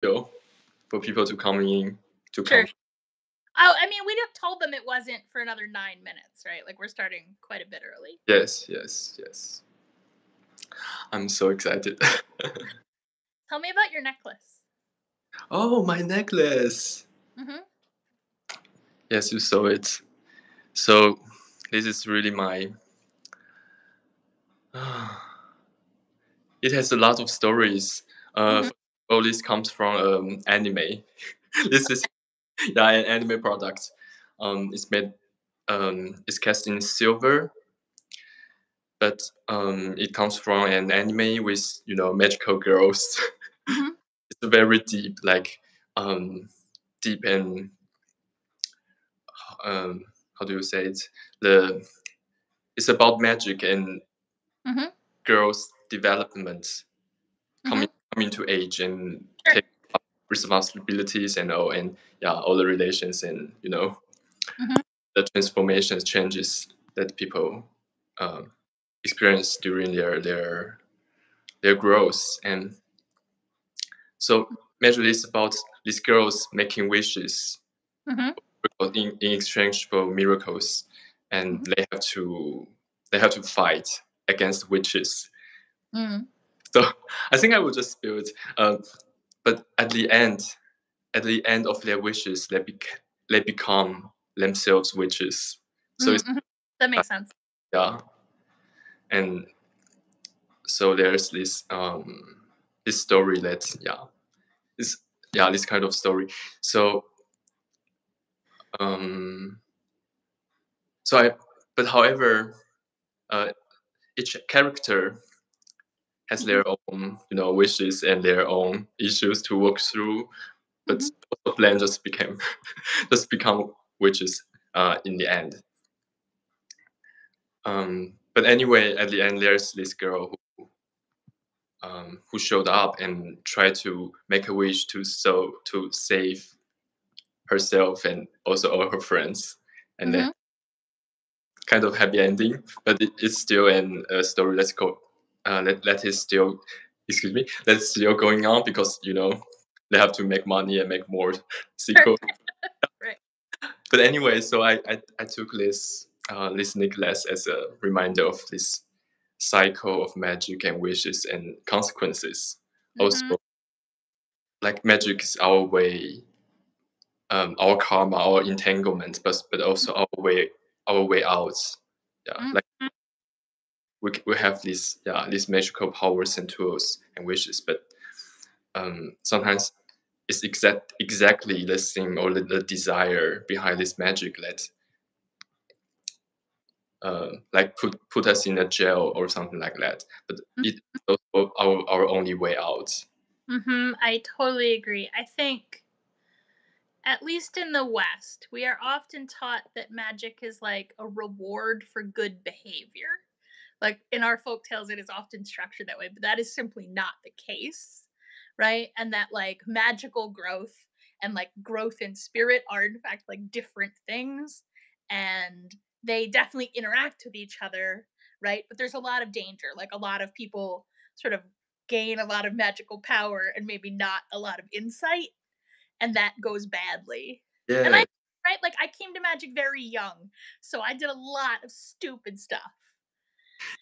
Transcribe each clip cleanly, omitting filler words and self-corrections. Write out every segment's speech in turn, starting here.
know, for people to come in to Sure. come. Oh, I mean, we just told them it wasn't for another 9 minutes, right? Like, we're starting quite a bit early. Yes. I'm so excited. Tell me about your necklace. Oh, my necklace. Mm-hmm. Yes, you saw it. So this is really my. It has a lot of stories. All this comes from anime. This is an anime product. It's made. It's cast in silver, but it comes from an anime with magical girls. Mm-hmm. It's very deep, deep and how do you say it? It's about magic and girls' development, coming to age and take up responsibilities and all the relations and the transformations, changes that people experience during their growth. And so majorly it's about these girls making wishes in exchange for miracles, and they have to fight against witches. So I think I will just spill it. But at the end of their wishes, they become themselves witches. So that makes sense. Yeah, and so there's this this story that this kind of story. So but however, each character has their own wishes and their own issues to work through, but both of them just become witches in the end. But anyway, at the end, there's this girl who showed up and tried to make a wish to save herself and also all her friends, and then kind of happy ending. But it's still a story that's that's still going on, because they have to make money and make more sequels. Right. But anyway, so I took this necklace as a reminder of this cycle of magic and wishes and consequences. Also, like magic is our way, our karma, our entanglement, but also our way out. Yeah, like we have these magical powers and tools and wishes, but sometimes it's exactly the thing or the desire behind this magic that like put us in a jail or something like that. But it's also our only way out. I totally agree. I think, at least in the West, we are often taught that magic is like a reward for good behavior. Like in our folk tales, it is often structured that way, but that is simply not the case, right? And that like magical growth and like growth in spirit are in fact like different things, and they definitely interact with each other, right? But there's a lot of danger. Like a lot of people sort of gain a lot of magical power and maybe not a lot of insight, and that goes badly. Yeah. And I came to magic very young, so I did a lot of stupid stuff.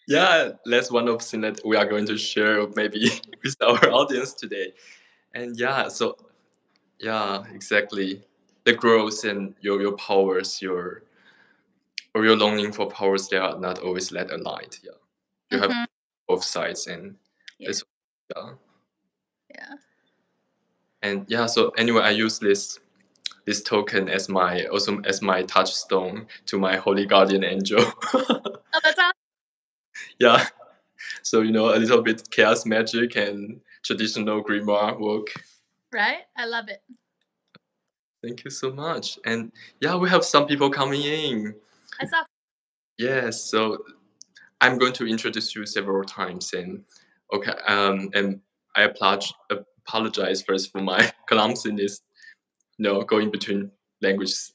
Yeah, that's one of the things that we are going to share maybe with our audience today. And exactly. The growth and your powers, your longing for powers, they are not always that aligned. Yeah. You have both sides, and it's And so anyway, I use this token as my touchstone to my holy guardian angel. Oh, that's awesome. Yeah. So, a little bit chaos magic and traditional grimoire work. Right? I love it. Thank you so much. And we have some people coming in. I saw. Yes, so I'm going to introduce you several times, and and I apologize first for my clumsiness, going between languages.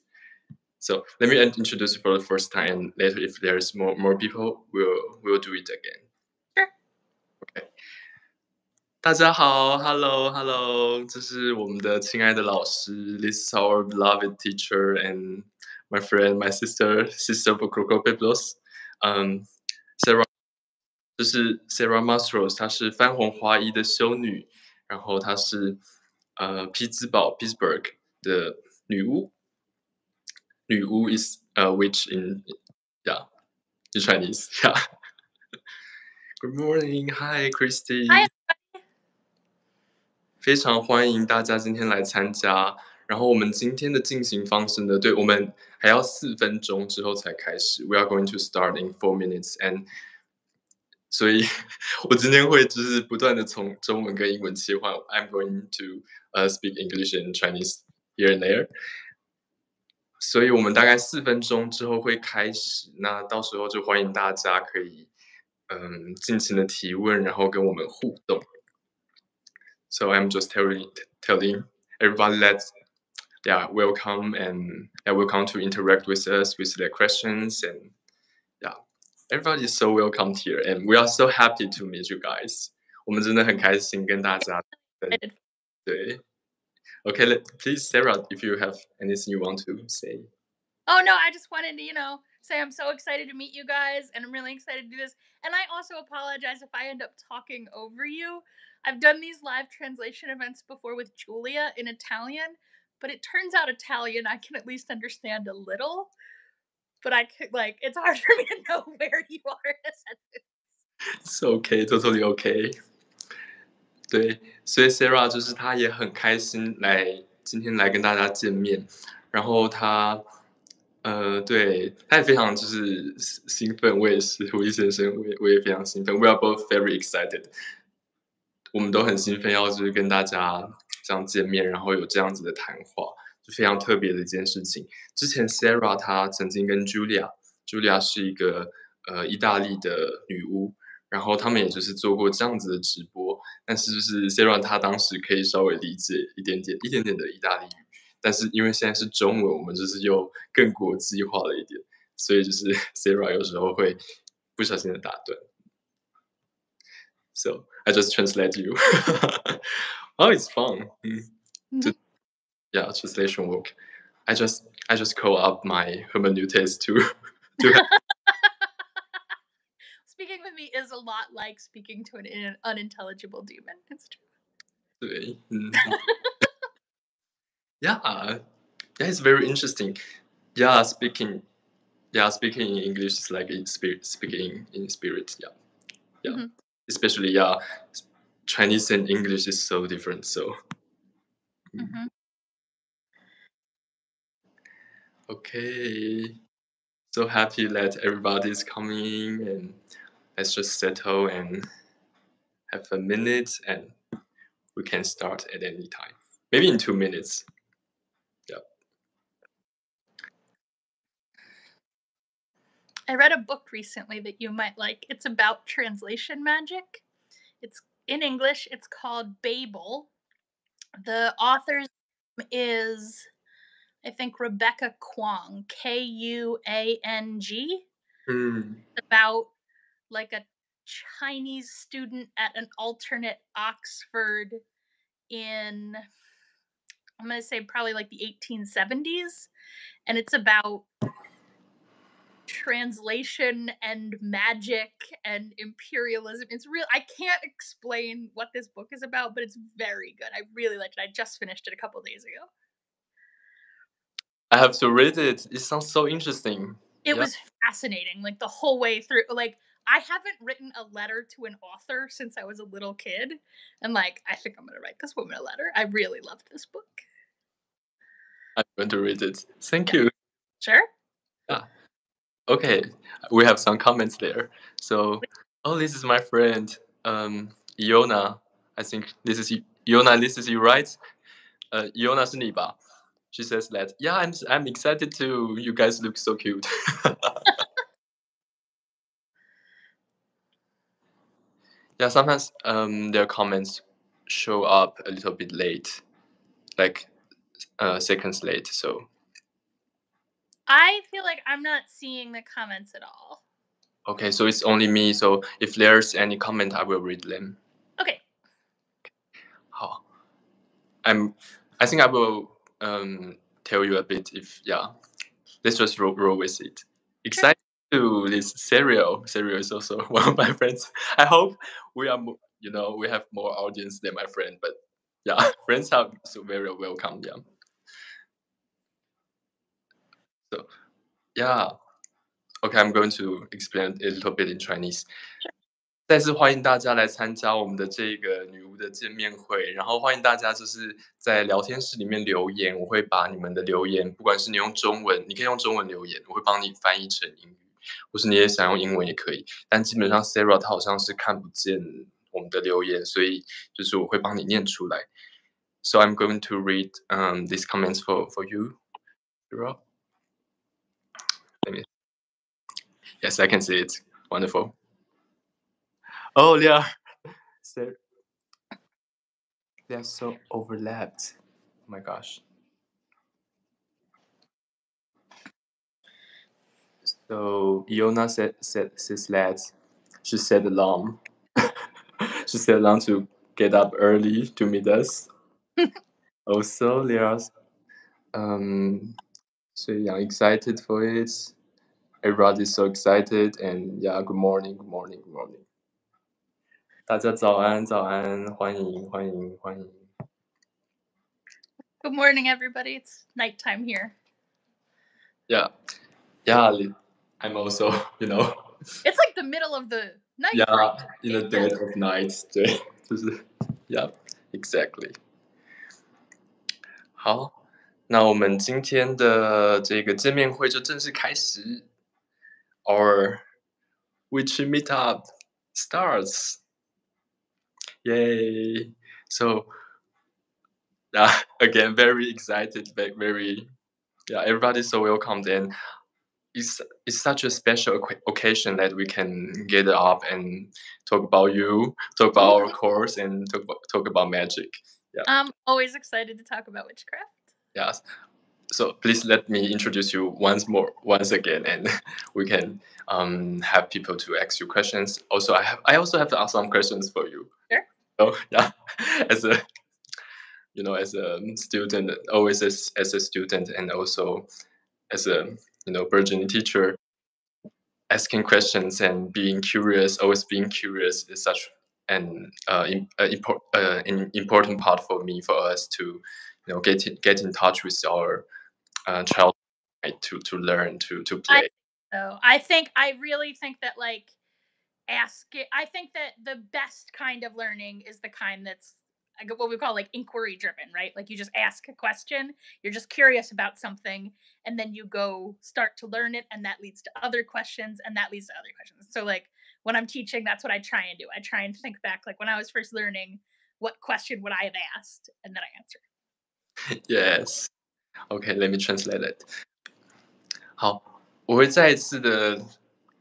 So let me introduce you for the first time, and later, if there's more people, we'll do it again. Sure. Okay. 大家好 ，Hello Hello， 这是我们的亲爱的老师 ，This is our beloved teacher and my friend, my sister for Crocopeplos， Sara， 这是 Sara Mastros， 她是番红花衣的修女，然后她是匹兹堡 Pittsburgh 的女巫。女巫 is a witch in Chinese. Yeah. Good morning, hi Christy. Hi. 非常欢迎大家今天来参加。然后我们今天的进行方式呢，对，我们还要4分钟之后才开始。We are going to start in 4 minutes, and 所以我今天会就是不断的从中文跟英文切换。I'm going to speak English and Chinese here and there. 所以我们大概4分钟之后会开始，那到时候就欢迎大家可以尽情的提问，然后跟我们互动。So I'm just telling everybody that welcome and welcome to interact with us with their questions, and everybody is so welcomed here and we are so happy to meet you guys. 我们真的很开心跟大家对。Okay, please, Sara, if you have anything you want to say. Oh, no, I just wanted to, say I'm so excited to meet you guys, and I'm really excited to do this. And I also apologize if I end up talking over you. I've done these live translation events before with Julia in Italian, but it turns out Italian I can at least understand a little. But I could, it's hard for me to know where you are in a sentence. It's okay, totally okay. 对，所以 Sara 就是她也很开心今天来跟大家见面，然后她对，她也非常就是兴奋，我也是，狐狸先生，我也非常兴奋。We are both very excited， 我们都很兴奋，要就是跟大家这样见面，然后有这样子的谈话，就非常特别的一件事情。之前 Sara 她曾经跟 Julia 是一个意大利的女巫。然后他们也就是做过这样子的直播，但是就是 Sara 她当时可以稍微理解一点点的意大利语，但是因为现在是中文，我们就是又更国际化了一点，所以就是 Sara 有时候会不小心的打断。So I just translate you. Oh, it's fun. Translation work. I just call up my hermeneutics to have Speaking with me is a lot like speaking to an unintelligible demon. It's true. 对Yeah, it's very interesting. Speaking in English is like speaking in spirit. Mm-hmm. Especially Chinese and English is so different. So. Mm-hmm. Okay, so happy that everybody's coming, and let's just settle and have a minute, and we can start at any time. Maybe in 2 minutes. I read a book recently that you might like. It's about translation magic. It's in English. It's called Babel. The author's name is, I think, Rebecca Kuang, Kuang. About like a Chinese student at an alternate Oxford in, I'm going to say probably like the 1870s. And it's about translation and magic and imperialism. It's real. I can't explain what this book is about, but it's very good. I really liked it. I just finished it a couple days ago. I have to read it. It sounds so interesting. It was fascinating, like the whole way through. Like, I haven't written a letter to an author since I was a little kid, and I think I'm gonna write this woman a letter. I really loved this book. I'm going to read it. Thank you. Sure. Yeah. Okay, we have some comments there. So, this is my friend, Iona. I think this is Iona. This is you, right? Iona 是你吧? She says that, I'm excited too. You guys look so cute. Sometimes their comments show up a little bit late, like seconds late. So I feel like I'm not seeing the comments at all. Okay, so it's only me. So if there's any comment, I will read them. Okay. I think I will tell you a bit if let's just roll with it. Excited to this Serial. Serial is also one of my friends. I hope we are we have more audience than my friend, but friends are so very welcome. So okay, I'm going to explain a little bit in Chinese. 再次欢迎大家来参加我们的这个女巫的见面会，然后欢迎大家就是在聊天室里面留言，我会把你们的留言，不管是你用中文，你可以用中文留言，我会帮你翻译成英语，或是你也想用英文也可以。但基本上 Sara 她好像是看不见我们的留言，所以就是我会帮你念出来。So I'm going to read these comments for you, Sara. Yes, I can see it. Wonderful. Oh, they are so overlapped. Oh my gosh. So Iona says that she set alarm. She set alarm to get up early to meet us. Also, there are so excited for it. Everybody's so excited, and good morning. 大家早安，欢迎。Good morning, everybody. It's nighttime here. Yeah. I'm also, It's like the middle of the night. In the dead of night. 对，就是 exactly. 好，那我们今天的这个见面会就正式开始。Our witchy meetup starts. Yay! So, again, very excited, very, everybody's so welcomed, and it's such a special occasion that we can get up and talk about you, talk about our course, and talk about magic. I'm always excited to talk about witchcraft. Yes. So please let me introduce you once again, and we can have people to ask you questions. Also, I also have some questions for you. Sure. So as a student, always as a student, and also as a burgeoning teacher, asking questions and always being curious is such an important part for us to get in touch with our child, right, to learn to play. I really think that I think that the best kind of learning is the kind that's what we call inquiry driven, right? Like you just ask a question, you're just curious about something, and then you go start to learn it, and that leads to other questions, and that leads to other questions. So when I'm teaching, that's what I try and do. I try and think back, when I was first learning, what question would I have asked, and then I answer. Yes. Okay, let me translate it. 好，我会再一次的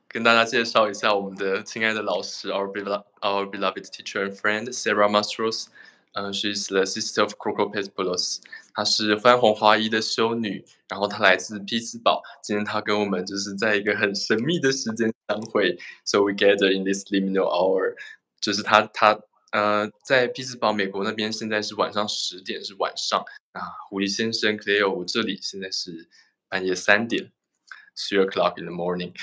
跟大家介绍一下我们的亲爱的老师 our beloved teacher and friend Sara Mastros. She's the sister of Crocopetpolos. 她是番红花衣的修女，然后她来自匹兹堡。今天她跟我们就是在一个很神秘的时间相会 ，so we gather in this liminal hour. 就是她在匹兹堡美国那边现在是晚上10点，是晚上。狐狸先生cléo，我这里现在是半夜3点，3 o'clock in the morning 。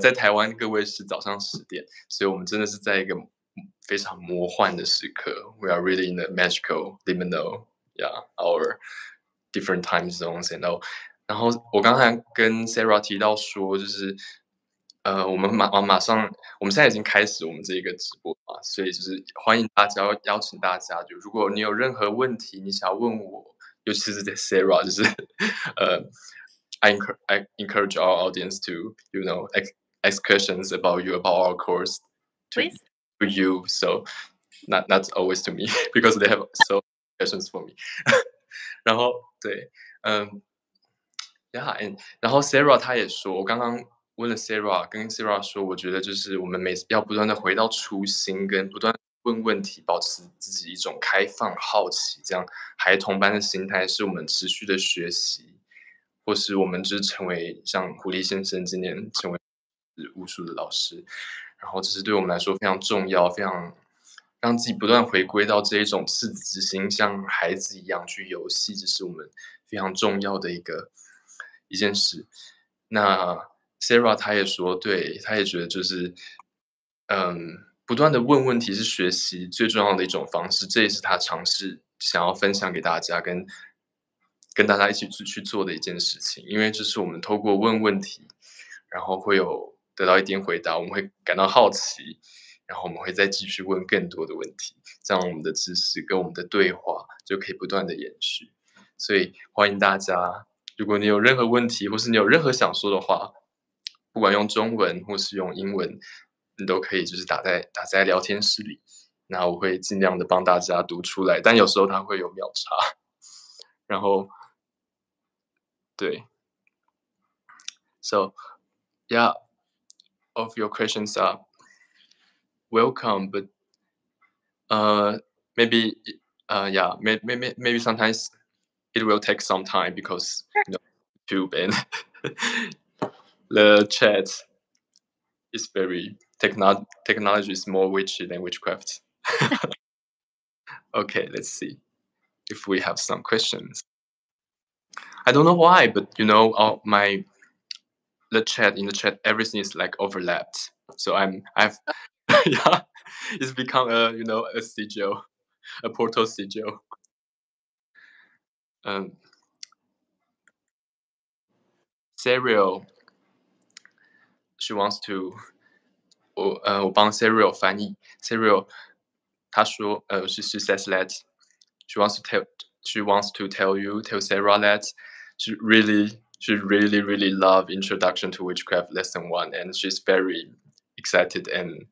在台湾各位是早上10点，所以我们真的是在一个非常魔幻的时刻。We are really in the magical liminal, our different time zones and all. 然后我刚才跟 Sara 提到说，就是我们马上，我们现在已经开始我们这个直播嘛，所以就是欢迎大家，邀请大家，就如果你有任何问题，你想要问我，尤其是在 Sara， 就是I encourage our audience to ask questions about you, about our course to you. So not always to me because they have so many questions for me. 然后对，然后 Sara 她也说，我刚刚问了 Sara， 跟 Sara 说，我觉得就是我们要不断的回到初心，跟不断问问题，保持自己一种开放、好奇，这样孩童般的心态，是我们持续的学习，或是我们就是成为像狐狸先生今年成为巫术的老师，然后这是对我们来说非常重要、非常让自己不断回归到这一种赤子之心，像孩子一样去游戏，这是我们非常重要的一件事。那 Sara 她也说，对，她也觉得就是，不断的问问题是学习最重要的一种方式，这也是她尝试想要分享给大家，跟大家一起去做的一件事情。因为这是我们透过问问题，然后会有得到一点回答，我们会感到好奇，然后我们会再继续问更多的问题，这样我们的知识跟我们的对话就可以不断的延续。所以欢迎大家，如果你有任何问题，或是你有任何想说的话，不管用中文或是用英文，你都可以就是打在聊天室里，那我会尽量的帮大家读出来，但有时候它会有秒差。然后对 ，so yeah, of your questions are welcome, but maybe yeah, maybe sometimes it will take some time because YouTube and the chat is very technology is more witchy than witchcraft. Okay, let's see if we have some questions. I don't know why, but the chat everything is like overlapped. So I've yeah, it's become a sigil, a portal sigil. Serial, she wants to 我帮 Serial 翻译 Serial 她说she says that she wants to tell Sarah that she really love Introduction to Witchcraft Lesson 1, and she's very excited, and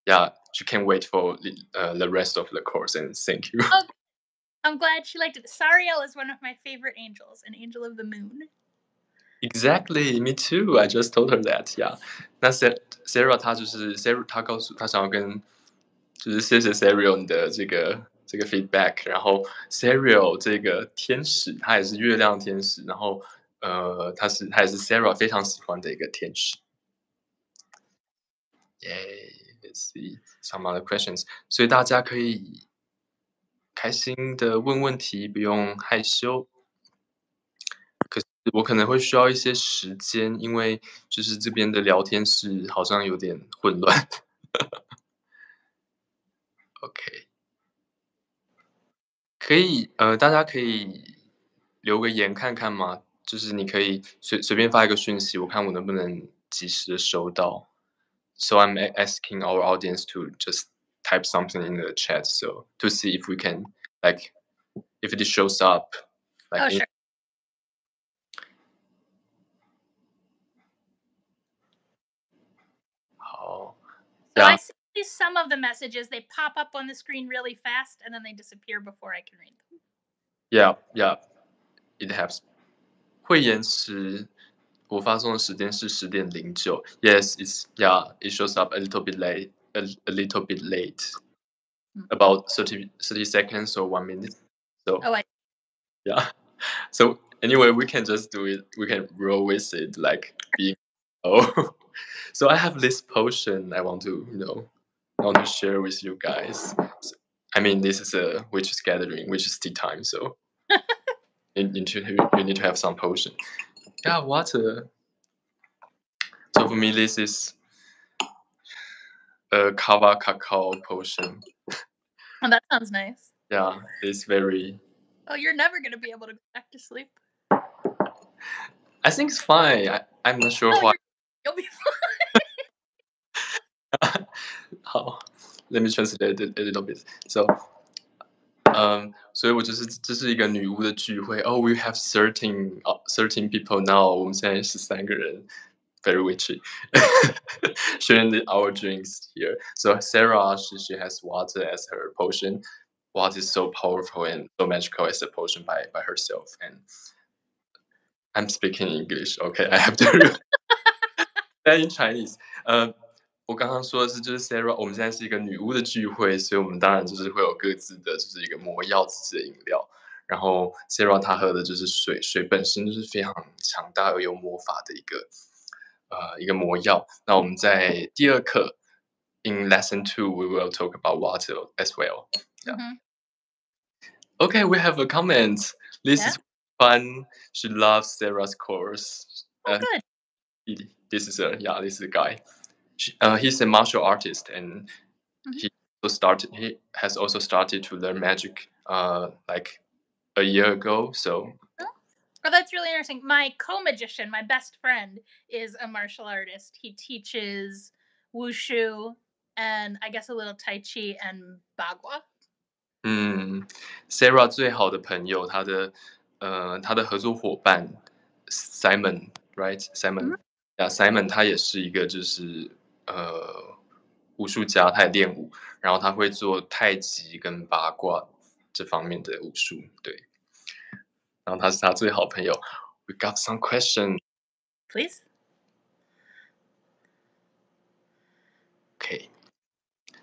yeah, she can't wait for the rest of the course, and thank you. Oh, I'm glad she liked it. Sariel is one of my favorite angels, an angel of the moon. Exactly, me too. I just told her that. Yeah. 那 Sarah 她就是 Sarah， 她告诉她想要跟就是谢谢 Sarah 你的这个 feedback。然后 Sarah 这个天使，她也是月亮天使，然后她也是 Sarah 非常喜欢的一个天使。Yay, let's see some other questions. 所以大家可以开心的问问题，不用害羞。可是我可能会需要一些时间，因为就是这边的聊天室好像有点混乱。OK， 可以大家可以留个言看看吗？就是你可以随便发一个讯息，我看我能不能及时的收到。So I'm asking our audience to just type something in the chat, so to see if we can like if it shows up like Oh, sure. Oh, So yeah. I see some of the messages, they pop up on the screen really fast and then they disappear before I can read them. Yeah, it helps. 会延迟，我发送的时间是10:09。Yes, it shows up a little bit late, a little bit late, about 30 seconds or 1 minute. So yeah. So anyway, we can just do it. We can roll with it, like being So I have this potion I want to share with you guys. So, I mean, this is a witches gathering, which is tea time, so you need to have some potion. Yeah, water. So for me, this is a kava cacao potion. Oh, that sounds nice. Yeah, it's very. Oh, you're never going to be able to go back to sleep. I think it's fine. I'm not sure why. You'll be fine. Let me translate it a little bit. So, 所以我这是一个女巫的聚会。Oh, we have 13 people now. 我们现在13个人。Very witchy. Sharing our drinks here. So Sarah, she has water as her potion. Water is so powerful and so magical as a potion by herself. And I'm speaking English. Okay, I have to. In Chinese. 我刚刚说的是，就是 Sarah， 我们现在是一个女巫的聚会，所以我们当然就是会有各自的，就是一个魔药自己的饮料。然后 Sarah 她喝的就是水，水本身就是非常强大而有魔法的一个魔药。那我们在第2课 in lesson 2 we will talk about water as well. Yeah. Mm-hmm. Okay, we have a comment. This Yeah. is fun. She loves Sarah's course. Oh, good. This is a guy. He's a martial artist, and he has also started to learn magic like a year ago. So Oh, that's really interesting. My co-magician, my best friend, is a martial artist. He teaches wushu and I guess a little tai chi and bagua. Sarah 最好的朋友，他的合作伙伴 Simon, right? Simon, Simon 他也是一个就是武术家，他也练武，然后他会做太极跟八卦这方面的武术，对。然后他是他最好朋友。We got some questions. Please. Okay.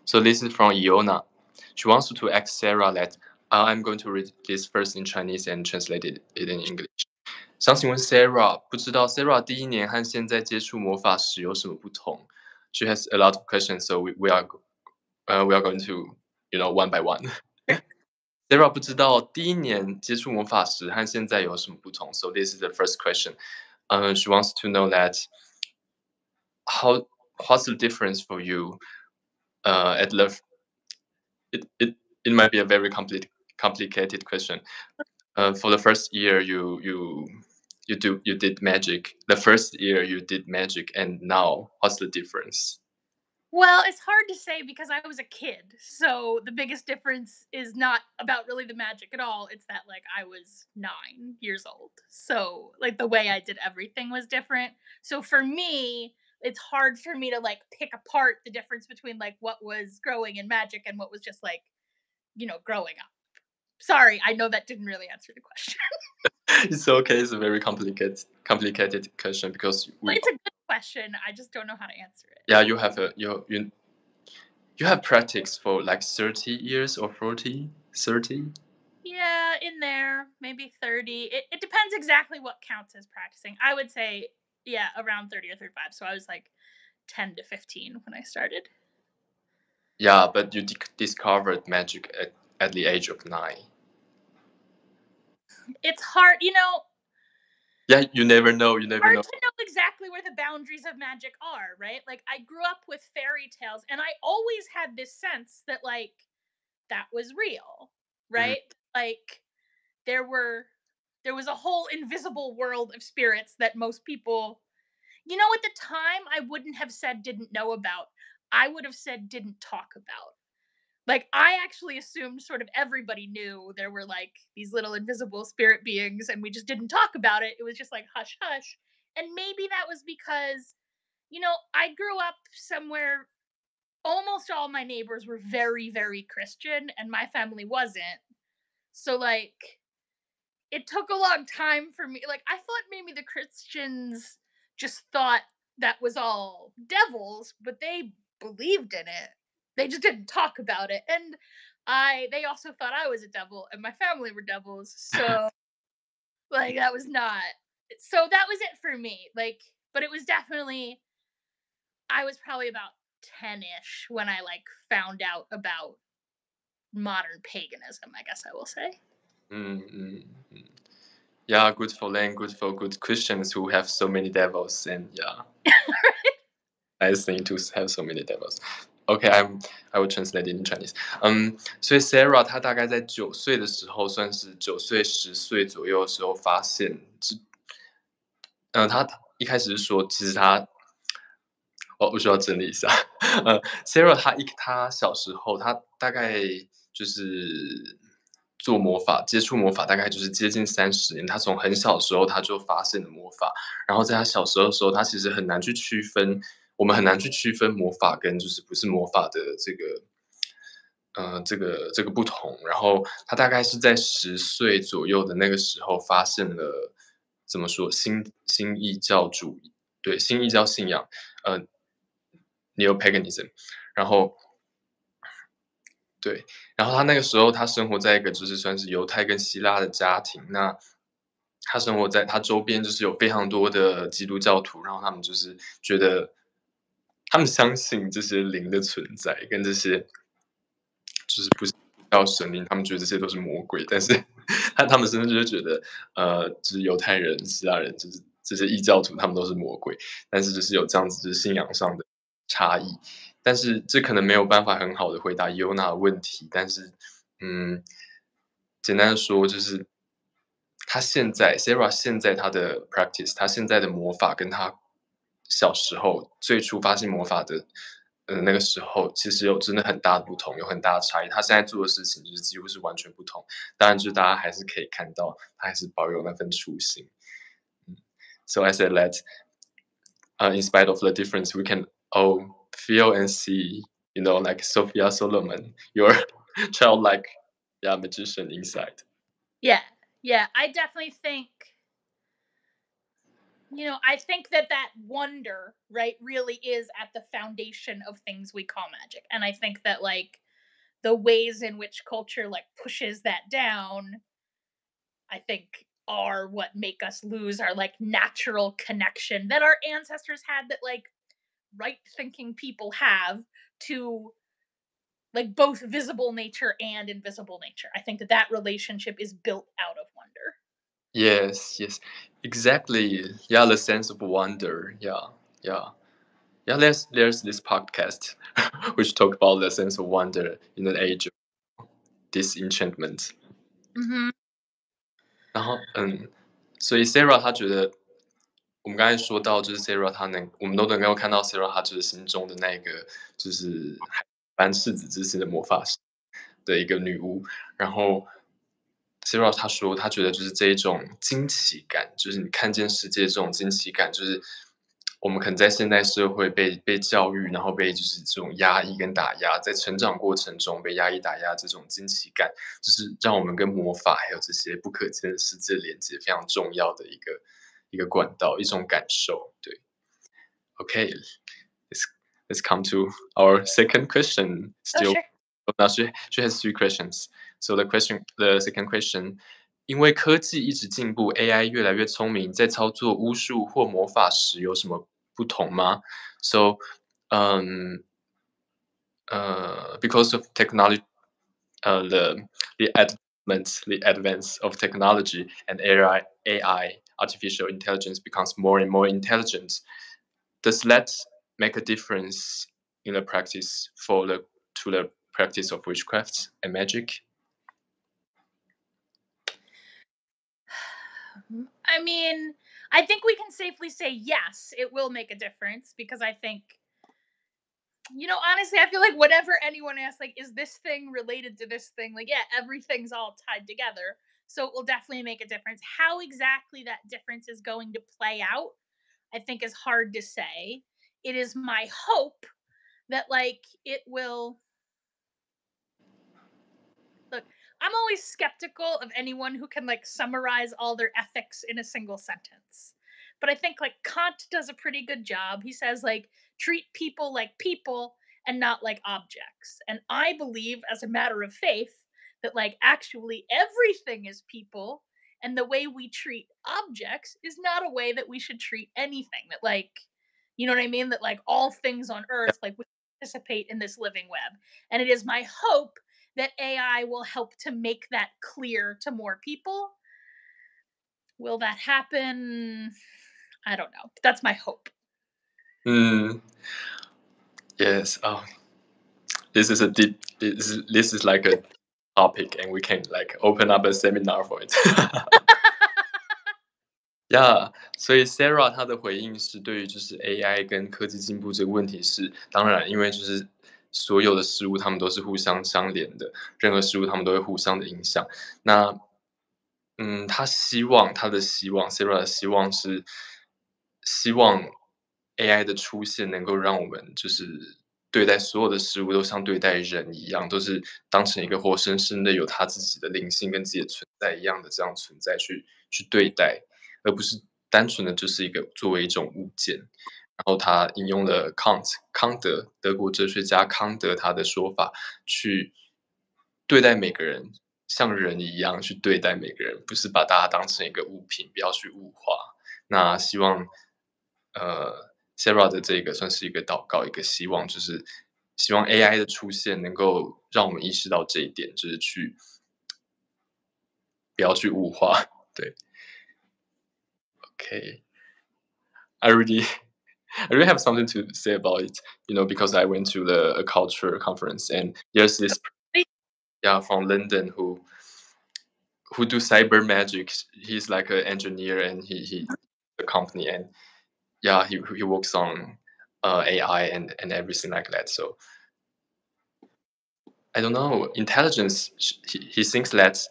So this is from Iona. She wants to ask Sarah that I'm going to read this first in Chinese and translate it in English. 想请问 Sarah， 不知道 Sarah 第一年和现在接触魔法时有什么不同 ？She has a lot of questions, so we are going to one by one. Sarah 不知道第一年接触魔法时和现在有什么不同 ，so this is the first question. She wants to know that what's the difference for you at love? It might be a very complicated question. For the first year, you did magic. The first year you did magic, and now what's the difference? Well, it's hard to say because I was a kid. So the biggest difference is not about really the magic at all. It's that like I was 9 years old. So like the way I did everything was different. So for me, it's hard for me to like pick apart the difference between like what was growing in magic and what was just like, growing up. Sorry, I know that didn't really answer the question. It's okay. It's a very complicated question because It's a good question. I just don't know how to answer it. Yeah, you have you have practice for like 30 years or 40, 30? Yeah, in there, maybe 30. It depends exactly what counts as practicing. I would say, yeah, around 30 or 35. So I was like 10 to 15 when I started. Yeah, but you discovered magic at the age of 9. It's hard, Yeah, you never know. hard to know exactly where the boundaries of magic are, right? Like I grew up with fairy tales and I always had this sense that like that was real, right? Like there was a whole invisible world of spirits that most people, at the time I wouldn't have said didn't know about. I would have said didn't talk about. Like I actually assumed sort of everybody knew there were like these little invisible spirit beings and we just didn't talk about it. It was just like hush hush. And maybe that was because I grew up somewhere almost all my neighbors were very very Christian and my family wasn't. So like it took a long time for me. Like I thought maybe the Christians just thought that was all devils, but they believed in it. They just didn't talk about it. And they also thought I was a devil and my family were devils. So like that was not. So that was it for me. Like but it was definitely I was probably about 10ish when I like found out about modern paganism, I guess I will say. Yeah, good for them, good for good Christians who have so many devils, and yeah, nice thing to have so many devils. Okay, I will translate it in Chinese. 所以 Sara 她大概在9岁的时候，算是9岁10岁左右的时候发现，她一开始是说，其实她，我需要整理一下。Sara 她小时候，她大概就是做魔法，接触魔法大概就是接近30年。她从很小的时候她就发现了魔法，然后在她小时候的时候，她其实很难去区分，我们很难去区分魔法跟就是不是魔法的这个不同。然后她大概是在10岁左右的那个时候发现了，怎么说新异教主义，对，新异教信仰，Neo-paganism，然后对，然后他那个时候他生活在一个就是算是犹太跟希腊的家庭，那他生活在他周边就是有非常多的基督教徒，然后他们就是觉得他们相信这些灵的存在，跟这些就是不是叫神灵，他们觉得这些都是魔鬼，但是他们甚至就觉得，就是犹太人、希腊人，就是这些异教徒，他们都是魔鬼，但是就是有这样子就是信仰上的差异，但是这可能没有办法很好的回答 Yona 的问题，但是，简单的说就是他现在 Sara 现在他的 practice，他现在的魔法跟他小时候最初发现魔法的那个时候，其实有真的很大的不同，有很大的差异。他现在做的事情就是几乎是完全不同。当然，就是大家还是可以看到，他还是保有那份初心。So I said that, in spite of the difference, we can all feel and see, like Sophia Solomon, your childlike, magician inside. Yeah, I definitely think, I think that wonder, right, really is at the foundation of things we call magic. And I think that, like, the ways in which culture, like, pushes that down, I think, are what make us lose our, like, natural connection that our ancestors had, that, like, right-thinking people have to, like, both visible nature and invisible nature. I think that relationship is built out of wonder. Yes, exactly. Yeah, the sense of wonder. Yeah. There's this podcast which talk about the sense of wonder in the age of disenchantment. 然后所以 Sara 她觉得，我们刚才说到就是 Sara 我们都能够看到 Sara 她就是心中的那个就是海般赤子之心的魔法师的一个女巫，然后 Sara 她说她觉得就是这一种惊奇感，就是你看见世界这种惊奇感，就是我们可能在现代社会被教育，然后被就是这种压抑跟打压，在成长过程中被压抑打压这种惊奇感，就是让我们跟魔法还有这些不可见的世界连接非常重要的一个管道，一种感受。对 ，OK， let's come to our second question. Still, sure. now she has 3 questions. So the second question. 因为科技一直进步 ，AI 越来越聪明，在操作巫术或魔法时有什么不同吗？ So, because of technology, the advance of technology and AI, artificial intelligence becomes more and more intelligent. Does that make a difference in the practice to the practice of witchcraft and magic? I mean, I think we can safely say yes, it will make a difference, because I think, honestly, I feel like whenever anyone asks, like, is this thing related to this thing? Like, yeah, everything's all tied together. So it will definitely make a difference. How exactly that difference is going to play out, I think, is hard to say. It is my hope that, like, it will. Look, I'm always skeptical of anyone who can, like, summarize all their ethics in a single sentence. But I think, like, Kant does a pretty good job. He says, like, treat people like people and not like objects. And I believe, as a matter of faith, that, like, actually everything is people, and the way we treat objects is not a way that we should treat anything. That, like, you know what I mean? That, like, all things on earth, like, we participate in this living web. And it is my hope that AI will help to make that clear to more people. Will that happen? I don't know. That's my hope. Yes. Oh, this is a deep. This is like a topic, and we can like open up a seminar for it. Yeah， 所以 Sara 她的回应是对于就是 AI 跟科技进步这个问题是，当然，因为就是所有的事物它们都是互相相连的，任何事物它们都会互相的影响。那他的希望 Sara 的希望是希望 AI 的出现能够让我们就是对待所有的事物都像对待人一样，都是当成一个活生生的有他自己的灵性跟自己的存在一样的这样存在去对待，而不是单纯的就是一个作为一种物件。然后他引用了康德，德国哲学家康德他的说法，去对待每个人，像人一样去对待每个人，不是把大家当成一个物品，不要去物化。那希望 Sara 的这个算是一个祷告，一个希望，就是希望 AI 的出现能够让我们意识到这一点，就是不要去物化。对 ，OK， I really have something to say about it, because I went to a culture conference and there's this from London who do cyber magic. He's like an engineer and he a company and he works on AI and everything like that. So I don't know, intelligence. He thinks that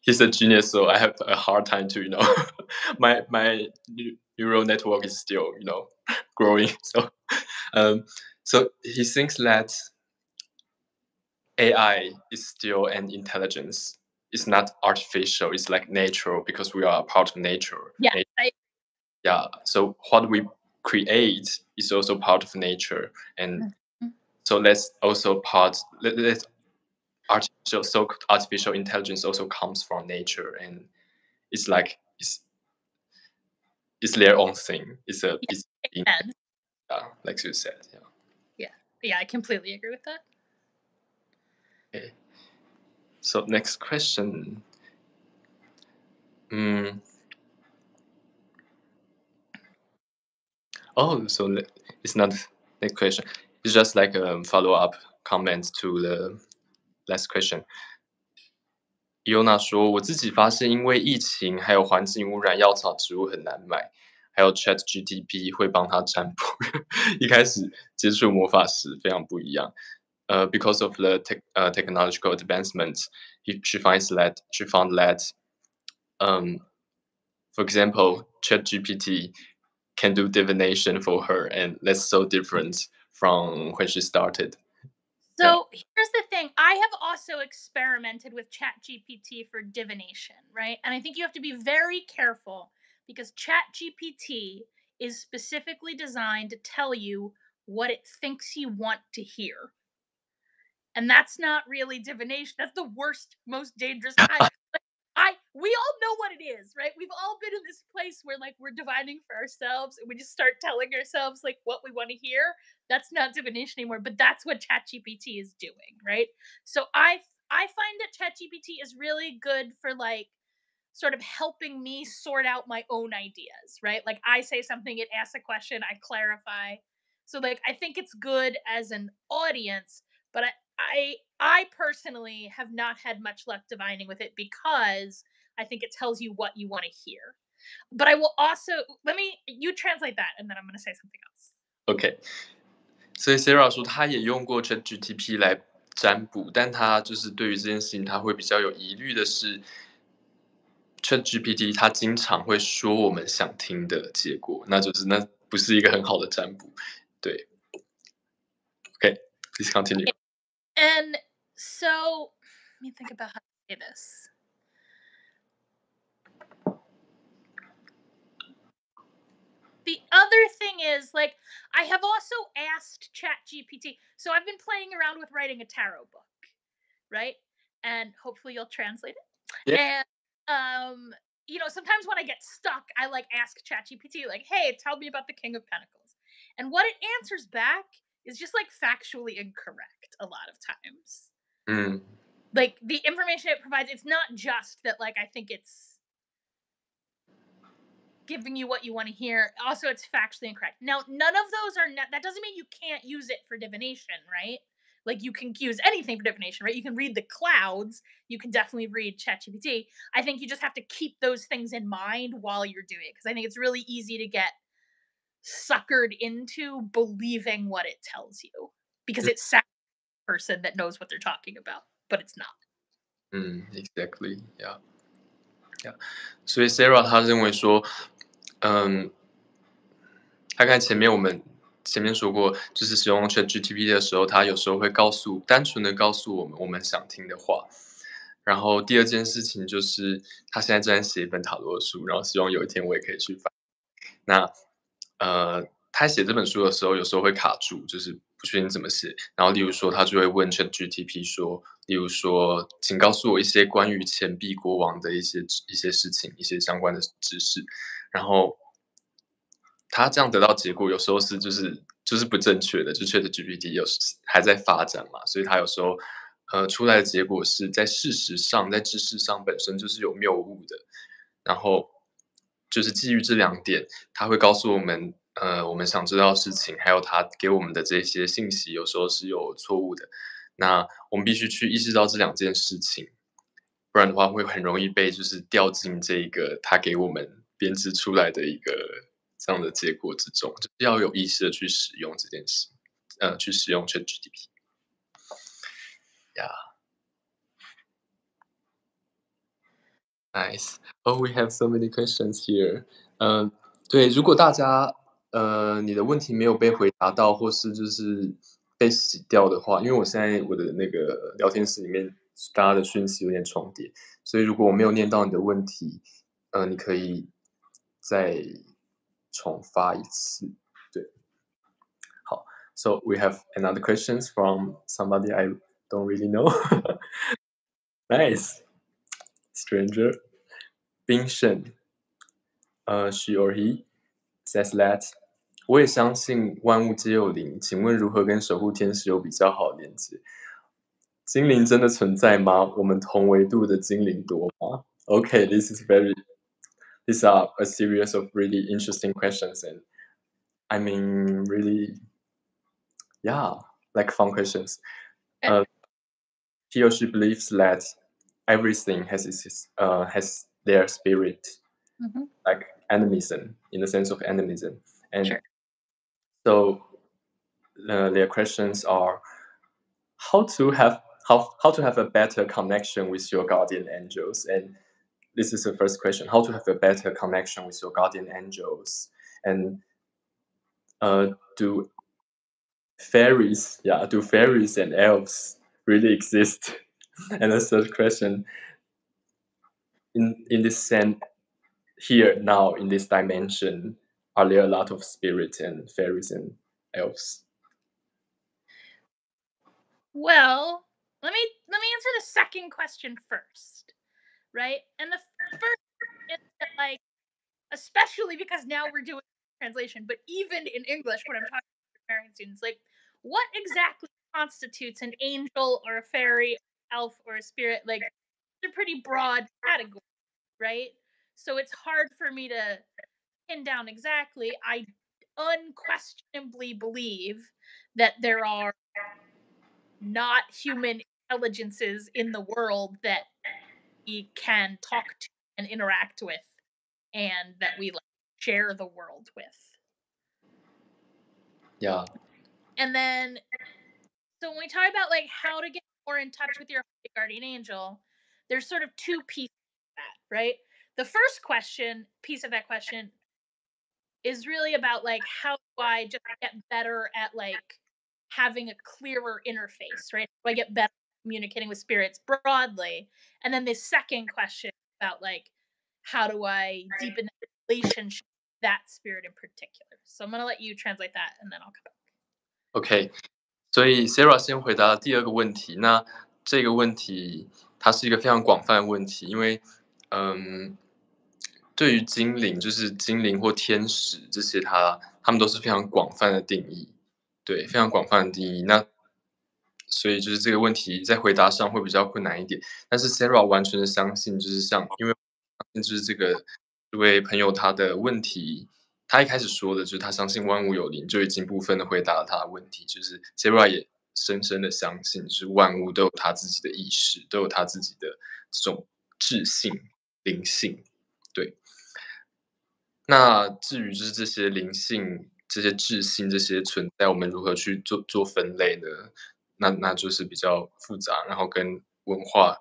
he's a genius, so I have a hard time to my neural network is still growing. So he thinks that AI is still an intelligence. It's not artificial. It's like natural because we are a part of nature. Yeah. So what we create is also part of nature, and so that's also artificial intelligence also comes from nature, and it's like it's their own thing. It's like you said. Yeah, I completely agree with that. Okay. So next question. Oh, so it's not next question. It's just like a follow-up comment to the last question. Yona 说，我自己发现，因为疫情还有环境污染，药草植物很难买，还有 ChatGPT 会帮他占卜。一开始接触魔法时非常不一样。Because of the technological advancements, she found that, for example, ChatGPT can do divination for her, and that's so different from when she started. So here's the thing. I have also experimented with ChatGPT for divination, right? And I think you have to be very careful because ChatGPT is specifically designed to tell you what it thinks you want to hear. And that's not really divination. That's the worst, most dangerous kind. We all know what it is, right? We've all been in this place where like we're divining for ourselves and we just start telling ourselves like what we want to hear. That's not divination anymore, but that's what ChatGPT is doing, right? So I find that ChatGPT is really good for like sort of helping me sort out my own ideas, right? Like I say something, it asks a question, I clarify. So like I think it's good as an audience, but I personally have not had much luck divining with it because I think it tells you what you want to hear. But I will also you translate that and then I'm going to say something else. OK， 所以 Sara 说她也用过 ChatGPT 来占卜，但她就是对于这件事情她会比较有疑虑的是 ChatGPT 它经常会说我们想听的结果，那不是一个很好的占卜。对 OK, please continue. And so, let me think about how to say this. The other thing is, like, I have also asked ChatGPT. So I've been playing around with writing a tarot book, right? And hopefully you'll translate it. Yeah. And sometimes when I get stuck, I like ask ChatGPT, like, "Hey, tell me about the King of Pentacles," and what it answers back is just like factually incorrect a lot of times. Like the information it provides, it's not just that like I think it's giving you what you want to hear. Also, it's factually incorrect. Now, none of those are that doesn't mean you can't use it for divination, right? Like you can use anything for divination, right? You can read the clouds. You can definitely read ChatGPT. I think you just have to keep those things in mind while you're doing it because I think it's really easy to get suckered into believing what it tells you because it's a person that knows what they're talking about, but it's not. Exactly, yeah. 所以 Sara 她认为说，她看我们前面说过，就是使用 ChatGPT 的时候，它有时候会单纯的告诉我们想听的话。然后第二件事情就是，他现在正在写一本塔罗书，然后希望有一天我也可以去翻。那他写这本书的时候，有时候会卡住，就是不确定怎么写。然后例如说，他就会问 ChatGPT 说，例如说，请告诉我一些关于钱币国王的一些事情，一些相关的知识。然后他这样得到结果，有时候是就是不正确的，就 ChatGPT 有时还在发展嘛，所以他有时候出来的结果是在事实上，在知识上本身就是有谬误的，然后就是基于这2点，他会告诉我们我们想知道的事情，还有他给我们的这些信息，有时候是有错误的。那我们必须去意识到这2件事情，不然的话会很容易被就是掉进这个他给我们编织出来的一个这样的结果之中，就是要有意识的去使用这件事，去使用 ChatGPT。Yeah. Nice. Oh, we have so many questions here. 对，如果大家你的问题没有被回答到，或是就是被洗掉的话，因为我现在我的那个聊天室里面大家的讯息有点重叠，所以如果我没有念到你的问题，你可以再重发一次。对，好。So we have another questions from somebody I don't really know. Nice. Stranger. Bing Shen. She or he says that 我也相信万物皆有灵，请问如何跟守护天使有比较好的连接？精灵真的存在吗？我们同维度的精灵多吗？ Okay, these are a series of really interesting questions, and I mean, really, yeah, like fun questions. He or she believes that everything has their spirit, like animism, in the sense of animism, and Sure. so their questions are how to have a better connection with your guardian angels. And this is the first question: how to have a better connection with your guardian angels, and do fairies and elves really exist? And the third question: in this sense, here now in this dimension, are there a lot of spirits and fairies and elves? Well, let me answer the second question first, right? And the first is that, like, especially because now we're doing translation, but even in English, when I'm talking to American students, like, what exactly constitutes an angel or a fairy, elf, or a spirit? Like, it's a pretty broad category, right? So it's hard for me to pin down exactly. I unquestionably believe that there are not human intelligences in the world that we can talk to and interact with, and that we, like, share the world with. Yeah. And then, so when we talk about, like, how to get more in touch with your guardian angel, there's sort of 2 pieces of that, right? The first piece of that question is really about, like, how do I just get better at, like, having a clearer interface, right? How do I get better at communicating with spirits broadly? And then the second question about, like, how do I deepen the relationship with that spirit in particular? So I'm going to let you translate that, and then I'll come back. OK， 所以 Sara 先回答第2个问题。那这个问题它是一个非常广泛的问题，因为对于精灵，就是精灵或天使这些他们都是非常广泛的定义，对，非常广泛的定义。那所以就是这个问题在回答上会比较困难一点。但是 Sara 完全的相信，就是因为就是这位朋友他的问题，他一开始说的就是他相信万物有灵，就已经部分的回答了他的问题。就是 Sara 也深深的相信，就是万物都有他自己的意识，都有他自己的这种智性、灵性，对。那至于就是这些灵性、这些智性、这些存在，我们如何去做分类呢？那就是比较复杂，然后跟文化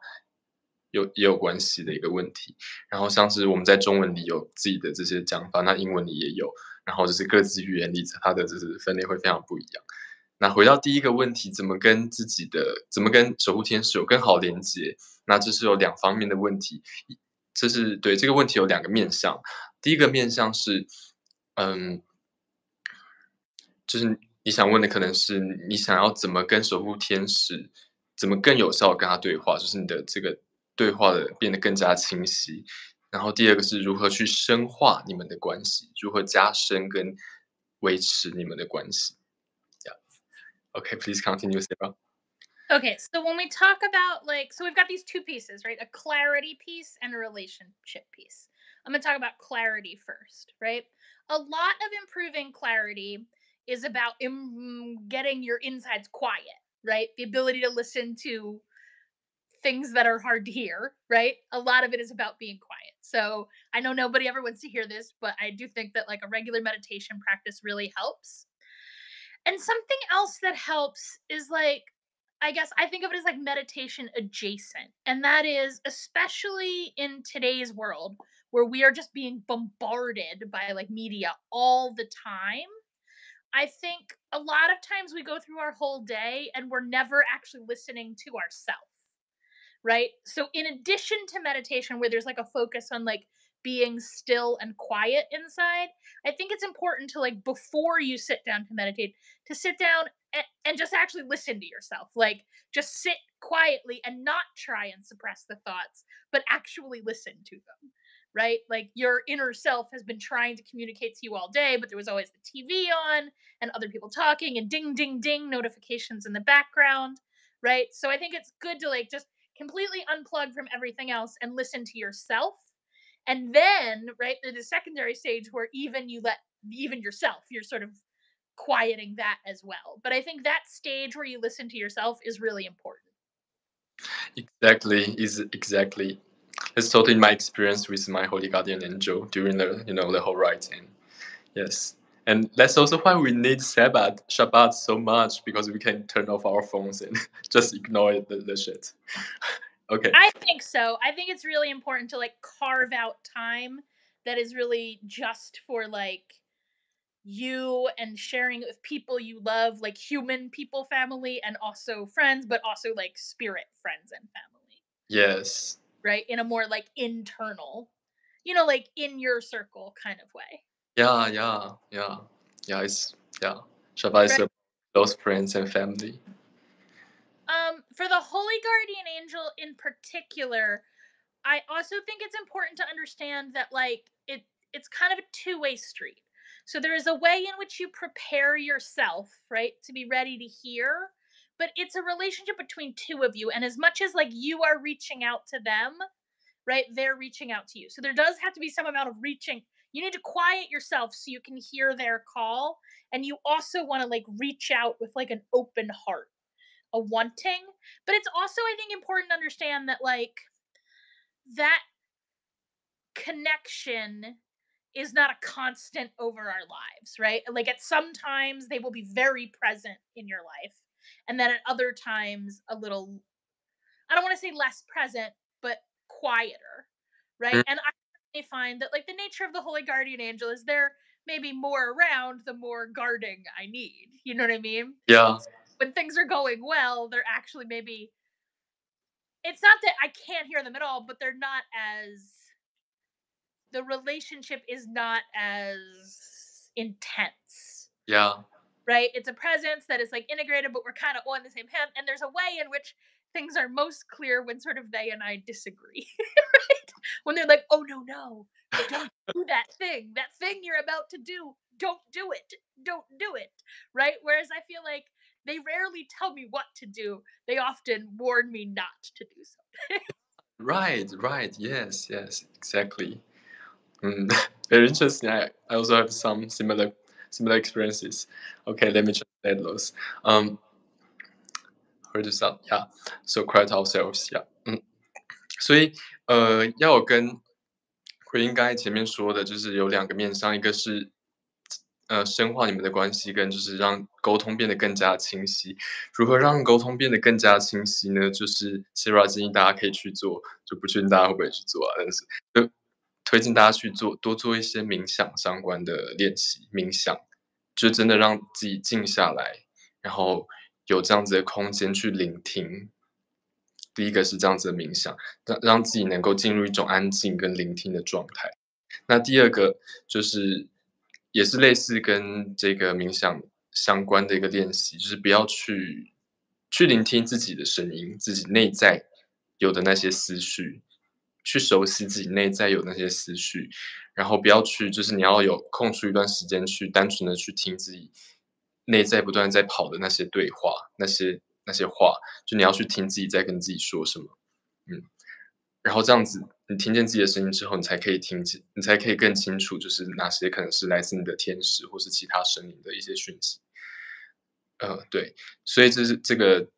也有关系的一个问题。然后像是我们在中文里有自己的这些讲法，那英文里也有，然后就是各自语言里它的就是分类会非常不一样。那回到第1个问题，怎么跟守护天使有更好连接？那这是有2方面的问题，对，这个问题有2个面向。第1个面向是，就是你想问的可能是你想要怎么跟守护天使，怎么更有效地跟他对话，就是你的这个对话的变得更加清晰。然后第二个是如何去深化你们的关系，如何加深跟维持你们的关系。Yeah. Okay, please continue, Sarah. Okay, so when we talk about so we've got these two pieces, right? A clarity piece and a relationship piece. I'm going to talk about clarity first, right? A lot of improving clarity is about getting your insides quiet, right? The ability to listen to things that are hard to hear, right? A lot of it is about being quiet. So I know nobody ever wants to hear this, but I do think that a regular meditation practice really helps. And something else that helps is I guess I think of it as meditation adjacent. And that is especially in today's world where we are just being bombarded by media all the time. I think a lot of times we go through our whole day and we're never actually listening to ourselves. Right? So in addition to meditation where there's a focus on being still and quiet inside, I think it's important to before you sit down to meditate, to sit down and just actually listen to yourself. Just sit quietly and not try and suppress the thoughts, but actually listen to them. Right? Your inner self has been trying to communicate to you all day, but there was always the TV on and other people talking and ding, ding, ding notifications in the background. Right? So I think it's good to just completely unplug from everything else and listen to yourself. And then, right, there's a secondary stage where even yourself, you're sort of quieting that as well. But I think that stage where you listen to yourself is really important. Exactly. That's totally my experience with my holy guardian angel during the whole rite. And yes. And that's also why we need Shabbat so much, because we can turn off our phones and just ignore the shit. Okay. I think so. I think it's really important to carve out time that is really just for you and sharing it with people you love, human people, family, and also friends, but also spirit friends and family. Yes. Right? In a more internal, in your circle kind of way. Yeah. Shabbat is about those friends and family. For the Holy Guardian Angel in particular, I also think it's important to understand that it's kind of a two-way street. So there is a way in which you prepare yourself, right, to be ready to hear, but it's a relationship between two of you. And as much as you are reaching out to them, right, they're reaching out to you. So there does have to be some amount of reaching. You need to quiet yourself so you can hear their call. And you also want to reach out with an open heart, a wanting. But it's also, I think, important to understand that that connection is not a constant over our lives, right? At some times they will be very present in your life, and then at other times a little, I don't want to say less present, but quieter, right? And I find that the nature of the Holy Guardian Angel is they're maybe more around the more guarding I need. You know what I mean? Yeah. When things are going well, they're actually maybe, it's not that I can't hear them at all, but they're not as, the relationship is not as intense. Yeah. Right? It's a presence that is integrated, but we're kind of on the same hand. And there's a way in which things are most clear when sort of they and I disagree. Right? When they're oh, no, don't do that thing. That thing you're about to do, don't do it. Don't do it. Right? Whereas I feel they rarely tell me what to do. They often warn me not to do something. Right. Yes, exactly. Very interesting. I also have some similar experiences. Okay, let me translate those. Where to start? Yeah. So quiet ourselves. Yeah. 所以要我跟回应刚才前面说的，就是有两个面向，一个是深化你们的关系，跟就是让沟通变得更加清晰。如何让沟通变得更加清晰呢？就是 Sara 建议大家可以去做，就不确定大家会不会去做啊，但是就推荐大家去做，多做一些冥想相关的练习。冥想就真的让自己静下来，然后有这样子的空间去聆听。第一个是这样子的冥想，让自己能够进入一种安静跟聆听的状态。那第二个就是也是类似跟这个冥想相关的一个练习，就是不要去聆听自己的声音，自己内在有的那些思绪，去熟悉自己内在有那些思绪，然后不要去就是你要有空出一段时间去单纯的去听自己内在不断在跑的那些对话，那些话，就你要去听自己在跟自己说什么。然后这样子，你听见自己的声音之后，你才可以更清楚，就是哪些可能是来自你的天使或是其他神灵的一些讯息。对，所以这是这个，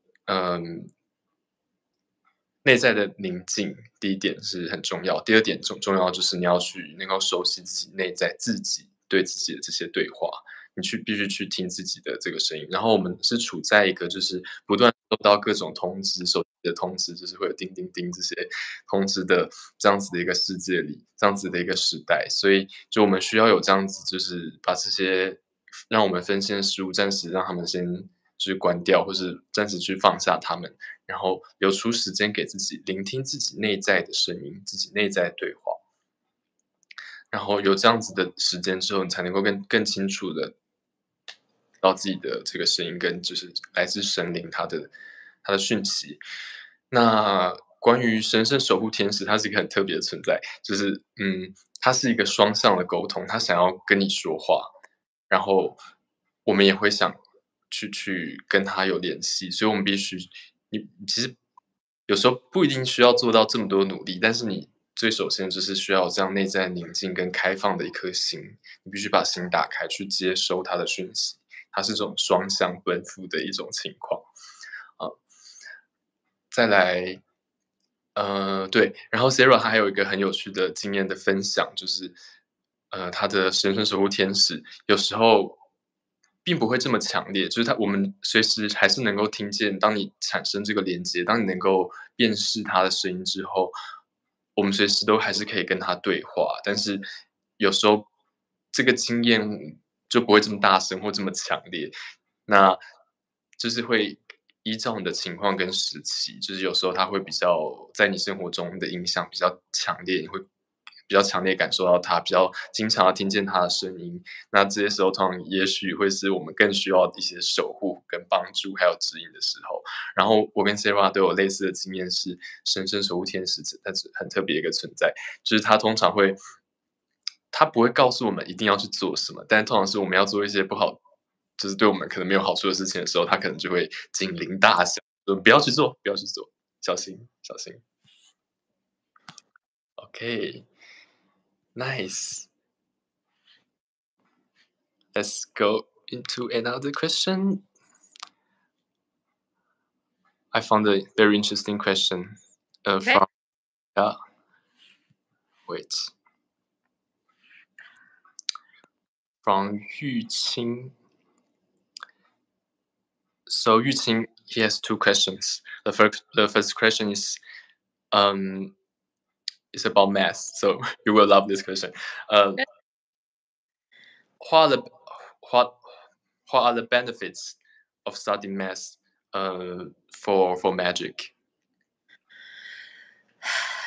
内在的宁静，第一点是很重要。第二点重要就是你要去能够熟悉自己内在自己对自己的这些对话，你必须去听自己的这个声音。然后我们是处在一个就是不断收到各种通知，手机的通知，就是会有叮叮叮这些通知的这样子的一个世界里，这样子的一个时代，所以就我们需要有这样子，就是把这些让我们分心的事物暂时让他们先就是关掉，或是暂时去放下他们。然后留出时间给自己，聆听自己内在的声音，自己内在的对话。然后有这样子的时间之后，你才能够更清楚的到自己的这个声音，跟就是来自神灵他的讯息。那关于神圣守护天使，它是一个很特别的存在，就是它是一个双向的沟通，它想要跟你说话，然后我们也会想去跟他有联系，所以我们必须，你其实有时候不一定需要做到这么多努力，但是你最首先就是需要这样内在宁静跟开放的一颗心，你必须把心打开去接收他的讯息，它是这种双向奔赴的一种情况。再来，对，然后 Sara 她还有一个很有趣的经验的分享，就是她的神圣守护天使有时候并不会这么强烈，就是我们随时还是能够听见，当你产生这个连接，当你能够辨识他的声音之后，我们随时都还是可以跟他对话，但是有时候这个经验就不会这么大声或这么强烈，那就是会依照你的情况跟时期，就是有时候它会比较在你生活中的影响比较强烈，你会比较强烈感受到它，比较经常地听见它的声音。那这些时候通常也许会是我们更需要一些守护跟帮助，还有指引的时候。然后我跟 Sara 都有类似的经验，是神圣守护天使，它是很特别一个存在，就是它通常会他不会告诉我们一定要去做什么，但通常是我们要做一些不好就是对我们可能没有好处的事情的时候，他可能就会警铃大响，说不要去做，不要去做，小心，小心。Okay, nice. Let's go into another question. I found a very interesting question Okay. Wait. From Yu Qing. So Yu Qing, he has two questions. The first question is it's about math, so you will love this question. What are the what what are the benefits of studying math for magic?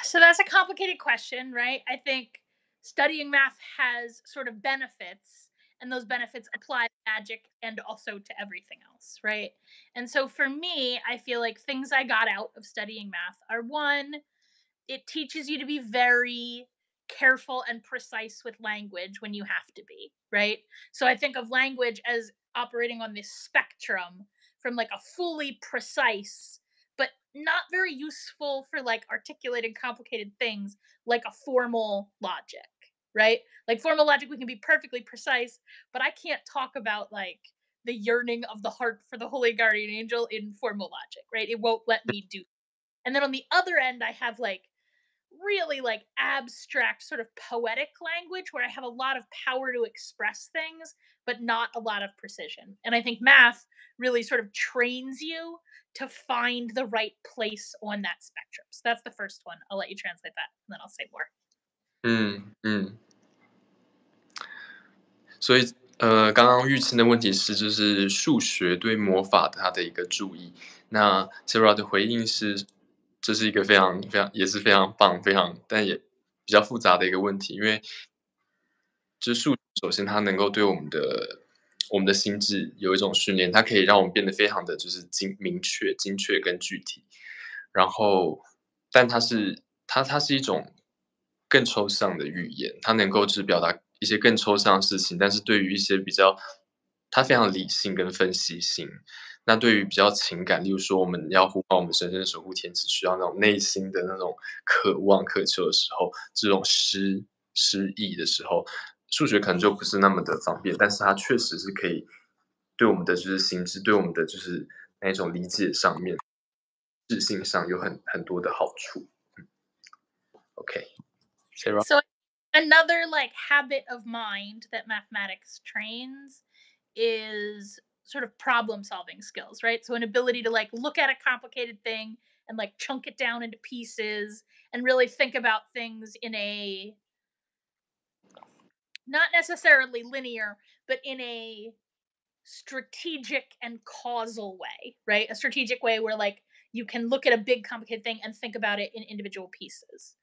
So that's a complicated question, right? I think studying math has sort of benefits, and those benefits apply to magic and also to everything else, right? And so for me, I feel like things I got out of studying math are one, it teaches you to be very careful and precise with language when you have to be, right? So I think of language as operating on this spectrum from like a fully precise but not very useful for like articulating complicated things like a formal logic, right? Like formal logic we can be perfectly precise, but I can't talk about like the yearning of the heart for the holy guardian angel in formal logic, right? It won't let me do. And then on the other end I have like really like abstract sort of poetic language where I have a lot of power to express things but not a lot of precision. And I think math really sort of trains you to find the right place on that spectrum. So that's the first one. I'll let you translate that and then I'll say more. 所以刚刚玉清的问题是就是数学对魔法它的一个注意，那 Sara 的回应是这是一个非常非常也是非常棒，但也比较复杂的一个问题，因为就是数学首先它能够对我们的心智有一种训练，它可以让我们变得非常的就是明确、精确跟具体。然后，但它它是一种更抽象的语言，它能够只表达一些更抽象的事情，但是对于一些比较它非常理性跟分析性。那对于比较情感，例如说我们要呼唤我们神圣守护天使，需要那种内心的那种渴望、渴求的时候，这种诗意的时候，数学可能就不是那么的方便，但是它确实是可以对我们的就是心智，对我们的就是那种理解上面、智性上有很多的好处。OK, Sarah. So another like habit of mind that mathematics trains is sort of problem solving skills, right? So an ability to like look at a complicated thing and like chunk it down into pieces and really think about things in a not necessarily linear, but in a strategic and causal way, right? A strategic way where like you can look at a big complicated thing and think about it in individual pieces,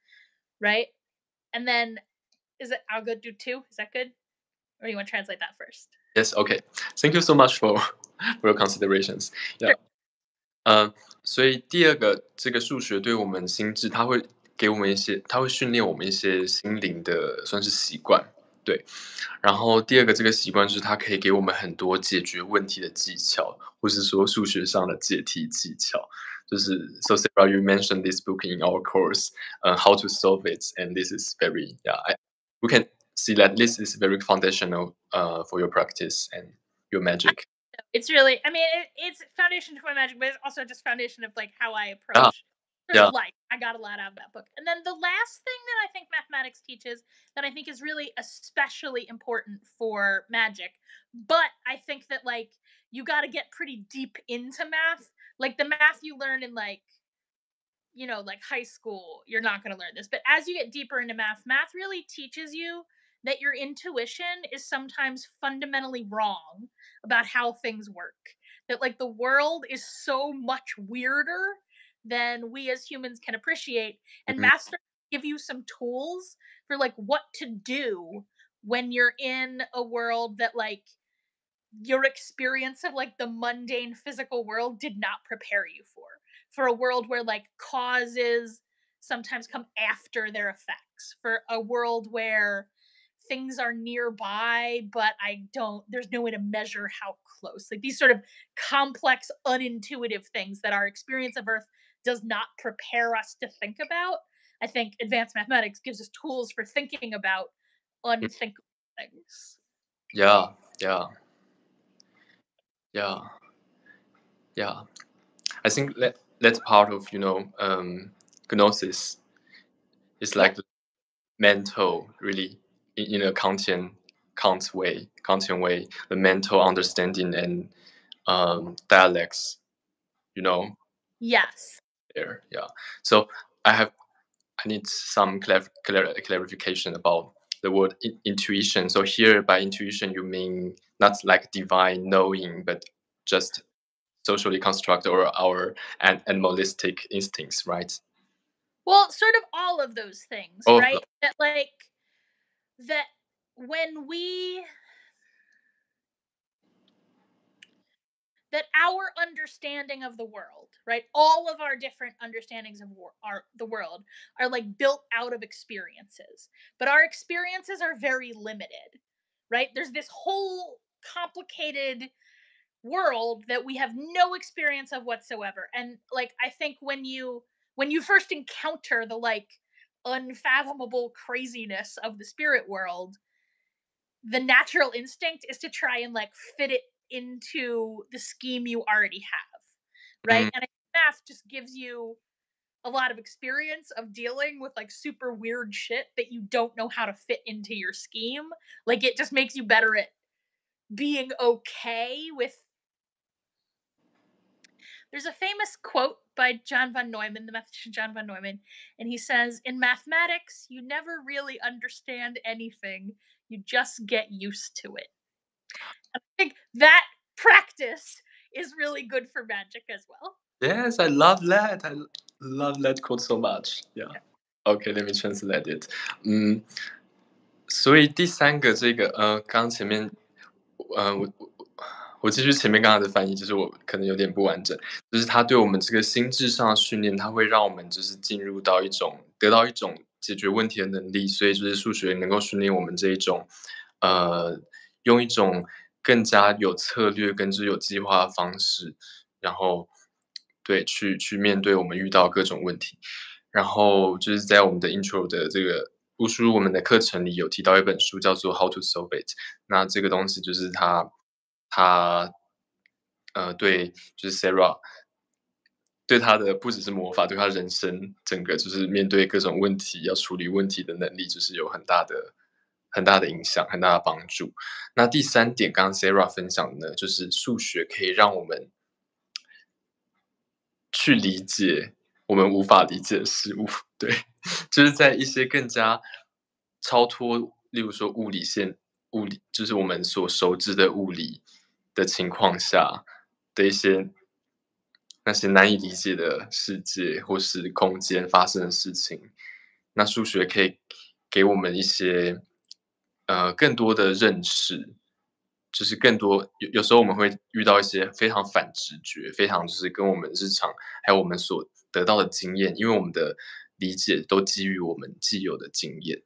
right? And then is it I'll go do 2? Is that good? Or do you want to translate that first? Yes, okay. Thank you so much for your considerations. Yeah. Sure. 所以第二个，这个数学对我们心智，它会给我们一些，它会训练我们一些心灵的算是习惯，对。然后第二个这个习惯就是它可以给我们很多解决问题的技巧，或是说数学上的解题技巧。就是 So Sarah, you mentioned this book in our course, how to solve it, and this is very we can see that this is very foundational for your practice and your magic. It's really, I mean, it's foundation for my magic, but it's also just foundation of like how I Yeah, approach sort yeah. of life. I got a lot out of that book. And then the last thing that I think mathematics teaches that I think is really especially important for magic, but I think that like you got to get pretty deep into math. Like the math you learn in like, you know, like high school, you're not going to learn this. But as you get deeper into math, math really teaches you that your intuition is sometimes fundamentally wrong about how things work. That like the world is so much weirder than we as humans can appreciate. And Mhm. math starts to give you some tools for like what to do when you're in a world that like your experience of like the mundane physical world did not prepare you for a world where like causes sometimes come after their effects, for a world where things are nearby but there's no way to measure how close, like these sort of complex unintuitive things that our experience of earth does not prepare us to think about. I think advanced mathematics gives us tools for thinking about unthinkable things. Yeah, yeah, yeah, yeah. I think that's part of gnosis. It's like mental, really, in a Kantian way, the mental understanding and dialects. You know, Yes. there. Yeah. So I need some clarification about the word intuition. So here, by intuition, you mean not like divine knowing, but just socially constructed or our animalistic instincts, right? Well, sort of all of those things, Oh, right? That like that when we that our understanding of the world, right? All of our different understandings of the world are like built out of experiences. But our experiences are very limited, right? There's this whole complicated world that we have no experience of whatsoever. And like I think when you first encounter the like unfathomable craziness of the spirit world, the natural instinct is to try and like fit it into the scheme you already have, right? mm, And I think math just gives you a lot of experience of dealing with like super weird shit that you don't know how to fit into your scheme. Like it just makes you better at being okay with. There's a famous quote by John von Neumann, the mathematician John von Neumann, and he says, "In mathematics, you never really understand anything. You just get used to it." And I think that practice is really good for magic as well. yes, I love that. I love that quote so much. Yeah. Okay, let me translate it. 所以第三个这个刚前面我我继续前面刚才的翻译，就是我可能有点不完整，就是它对我们这个心智上的训练，它会让我们就是进入到得到一种解决问题的能力，所以就是数学能够训练我们这一种，用一种更加有策略跟就是有计划的方式，然后对去面对我们遇到各种问题。然后就是在我们的 intro 的这个巫术我们的课程里有提到一本书叫做 How to Solve It，那这个东西就是他对，就是 Sara 对他的不只是魔法，对他人生整个就是面对各种问题，要处理问题的能力，就是有很大的影响，很大的帮助。那第三点，刚刚 Sara 分享的呢，就是数学可以让我们去理解我们无法理解的事物，对，就是在一些更加超脱，例如说物理就是我们所熟知的物理的情况下的一些那些难以理解的世界或是空间发生的事情，那数学可以给我们一些更多的认识，就是更多有时候我们会遇到一些非常反直觉，非常就是跟我们日常还有我们所得到的经验，因为我们的理解都基于我们既有的经验。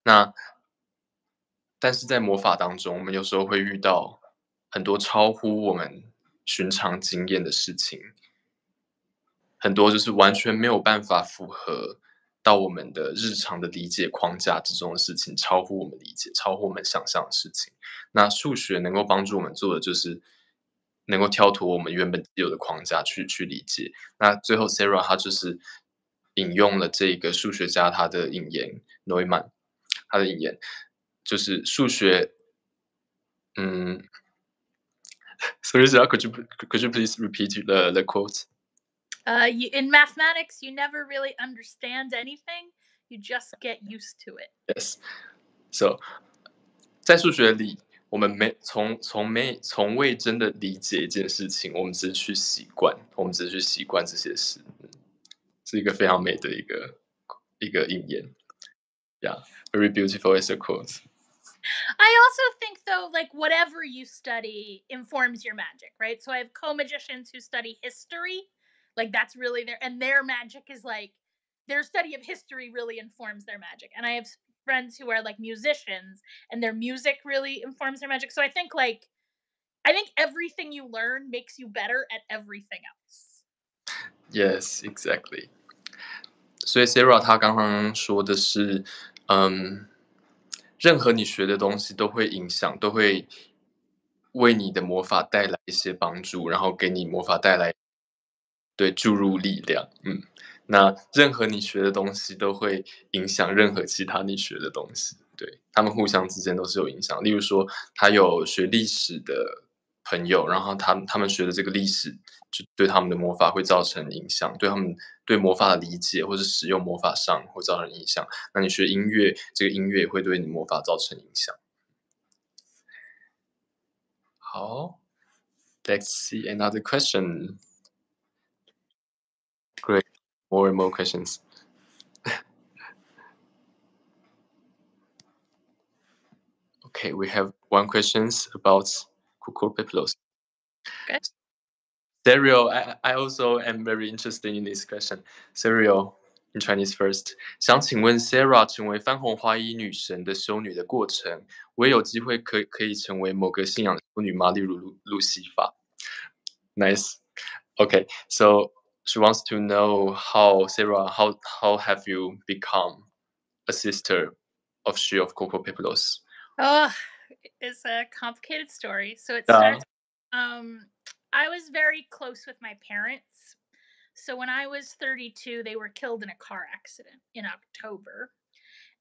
那但是在魔法当中，我们有时候会遇到很多超乎我们寻常经验的事情，很多就是完全没有办法符合到我们的日常的理解框架之中的事情，超乎我们理解、超乎我们想象的事情。那数学能够帮助我们做的就是能够跳脱我们原本既有的框架去理解。那最后 Sara 她就是引用了这个数学家他的引言 Neumann 他的引言，就是数学，嗯，Sorry Sara, could you please repeat the quote? In mathematics, you never really understand anything. You just get used to it. Yes. So 在数学里，我们从未真的理解一件事情，我们只是去习惯，我们只是去习惯这些事，是一个非常美的一个引言。Yeah, very beautiful as a quote. I also think, though, like whatever you study informs your magic, right? So I have co-magicians who study history, like that's really and their magic is like their study of history really informs their magic. And I have friends who are like musicians, and their music really informs their magic. So I think everything you learn makes you better at everything else. Yes, exactly. 所以 Sara 她刚刚说的是，任何你学的东西都会影响，都会为你的魔法带来一些帮助，然后给你魔法带来对，注入力量，那任何你学的东西都会影响任何其他你学的东西，对，他们互相之间都是有影响。例如说，他有学历史的朋友，然后他们学的这个历史，就对他们的魔法会造成影响，对他们对魔法的理解或是使用魔法上会造成影响。那你学音乐，这个音乐也会对你魔法造成影响。好，Let's see another question. Great, more and more questions. Okay, we have one questions about Kukulpiplos. Okay. Serial, I also am very interested in this question. Serial, in Chinese first. 想请问 Sara 成为番红花衣女神的修女的过程，我也有机会可以成为某个信仰的修女吗？例如路西法。Nice. Okay, so she wants to know how Sara, how have you become a sister of She of Kukulpiplos? Oh, it's a complicated story. So it starts. I was very close with my parents. So when I was 32, they were killed in a car accident in October.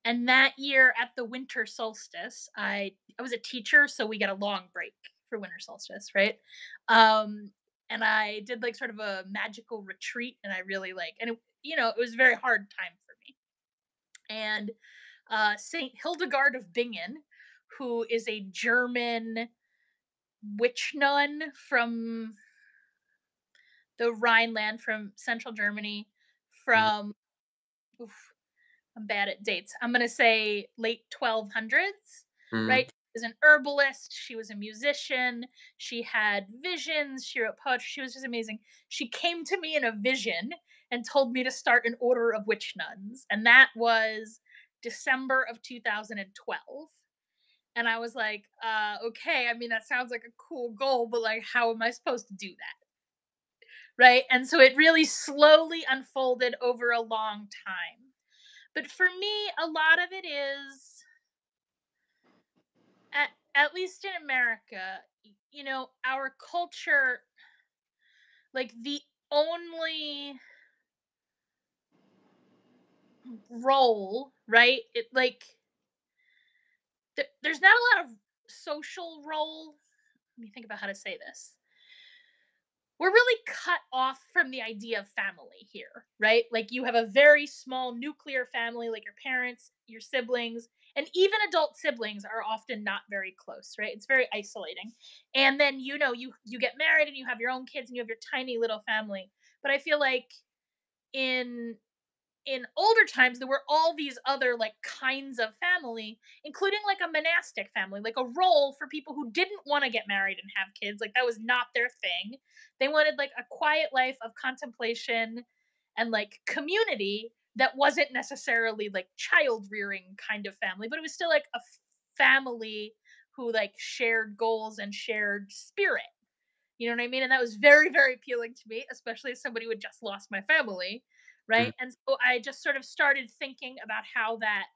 And that year at the winter solstice, I was a teacher, so we get a long break for winter solstice, right? And I did like sort of a magical retreat, and I really and it was a very hard time for me. And Saint Hildegard of Bingen, who is a German witch nun from the Rhineland, from central Germany, from I'm bad at dates. I'm gonna say late 1200s, right? was an herbalist. She was a musician. She had visions. She wrote poetry. She was just amazing. She came to me in a vision and told me to start an order of witch nuns. And that was December of 2012. And I was like, okay, I mean, that sounds like a cool goal, but like, how am I supposed to do that? Right. And so it really slowly unfolded over a long time. But for me, a lot of it is, at least in America, you know, our culture, like the only role, right? It like, there's not a lot of social role. Let me think about how to say this. We're really cut off from the idea of family here, right? Like you have a very small nuclear family, like your parents, your siblings, and even adult siblings are often not very close, right? It's very isolating. And then, you know, you get married and you have your own kids and you have your tiny little family. But I feel like in older times there were all these other like kinds of family, including like a monastic family, like a role for people who didn't want to get married and have kids. Like that was not their thing. They wanted like a quiet life of contemplation and like community that wasn't necessarily like child rearing kind of family, but it was still like a family who like shared goals and shared spirit. You know what I mean? And that was very, very appealing to me, especially as somebody who had just lost my family. Right. And so I just sort of started thinking about how that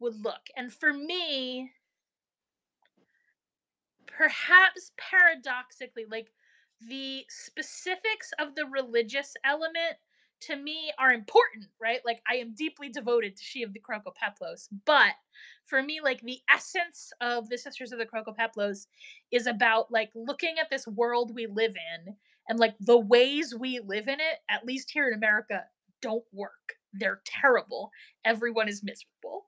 would look. And for me, perhaps paradoxically, like the specifics of the religious element to me are important, right? Like I am deeply devoted to She of the Crocopeplos, but for me, like the essence of the Sisters of the Crocopeplos is about like looking at this world we live in and like the ways we live in it, at least here in America, don't work. They're terrible. Everyone is miserable,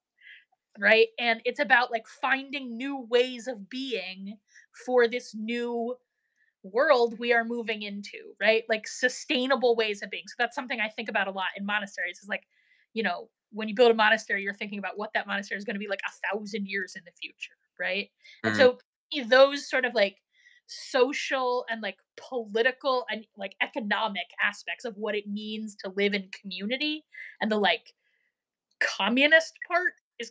right? And it's about like finding new ways of being for this new world we are moving into, right? Like sustainable ways of being. So that's something I think about a lot in monasteries is like, you know, when you build a monastery, you're thinking about what that monastery is going to be like 1,000 years in the future, right? And so those sort of like social and like political and like economic aspects of what it means to live in community and the like communist part is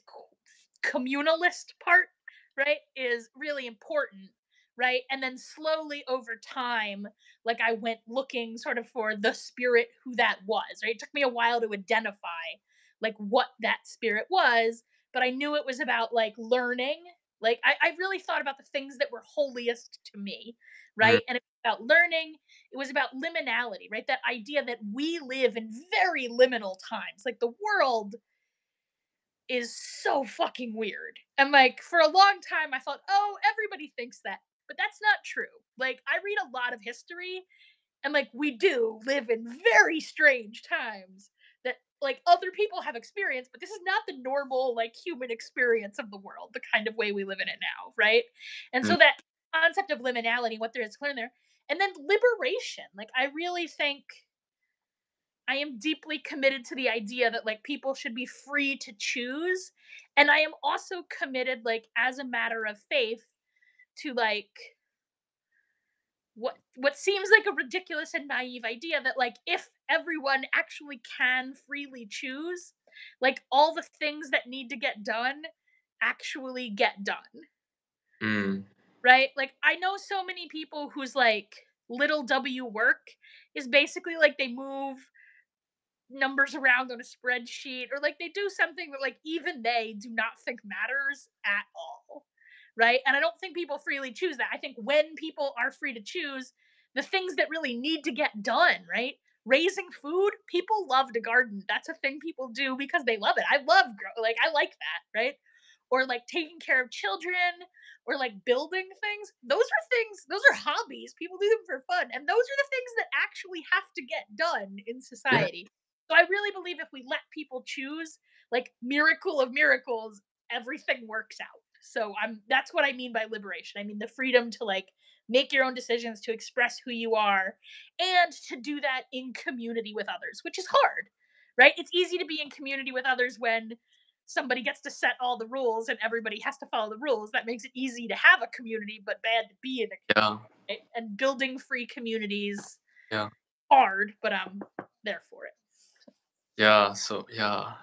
communalist part, right, is really important, right? And then slowly over time, like I went looking sort of for the spirit who that was, right? It took me a while to identify like what that spirit was, but I knew it was about like learning. Like I really thought about the things that were holiest to me, right? And it was about learning. It was about liminality, right? That idea that we live in very liminal times. Like the world is so fucking weird. And like for a long time I thought, oh, everybody thinks that. But that's not true. Like I read a lot of history and like we do live in very strange times that like other people have experienced, but this is not the normal like human experience of the world, the kind of way we live in it now, right? And so that concept of liminality, what there is to learn there, and then liberation. Like I really think I am deeply committed to the idea that like people should be free to choose. And I am also committed, like, as a matter of faith, to like what seems like a ridiculous and naive idea that like if everyone actually can freely choose, like all the things that need to get done actually get done. Right? Like I know so many people whose like little W work is basically like they move numbers around on a spreadsheet or like they do something that like even they do not think matters at all, right? And I don't think people freely choose that. I think when people are free to choose the things that really need to get done, right? Raising food, people love to garden. That's a thing people do because they love it. I love like I like that, right? Or like taking care of children or like building things. Those are things, those are hobbies. People do them for fun. And those are the things that actually have to get done in society. So I really believe if we let people choose, like miracle of miracles, everything works out. So that's what I mean by liberation. I mean the freedom to like make your own decisions, to express who you are, and to do that in community with others, which is hard, right? It's easy to be in community with others when somebody gets to set all the rules and everybody has to follow the rules. That makes it easy to have a community, but bad to be in a community. Yeah. Right? And building free communities, Yeah. hard, but I'm there for it. Yeah. So yeah.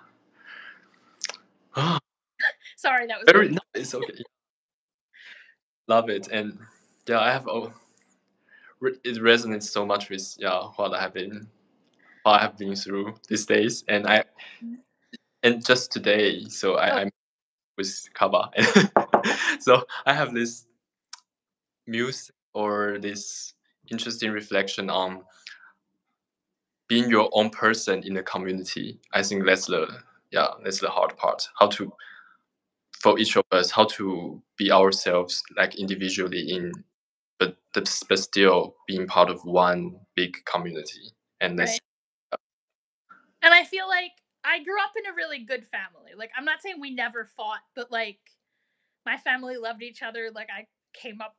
Sorry, that was Very. No, it's okay. Love it, and yeah, I have. It resonates so much with what I have been through these days, and just today, so I'm with Kaba, so I have this music or this interesting reflection on being your own person in the community. I think that's the hard part. How to, for each of us, how to be ourselves, like individually but still being part of one big community. And that's right. And I feel like I grew up in a really good family. Like, I'm not saying we never fought, but like my family loved each other. Like, I came up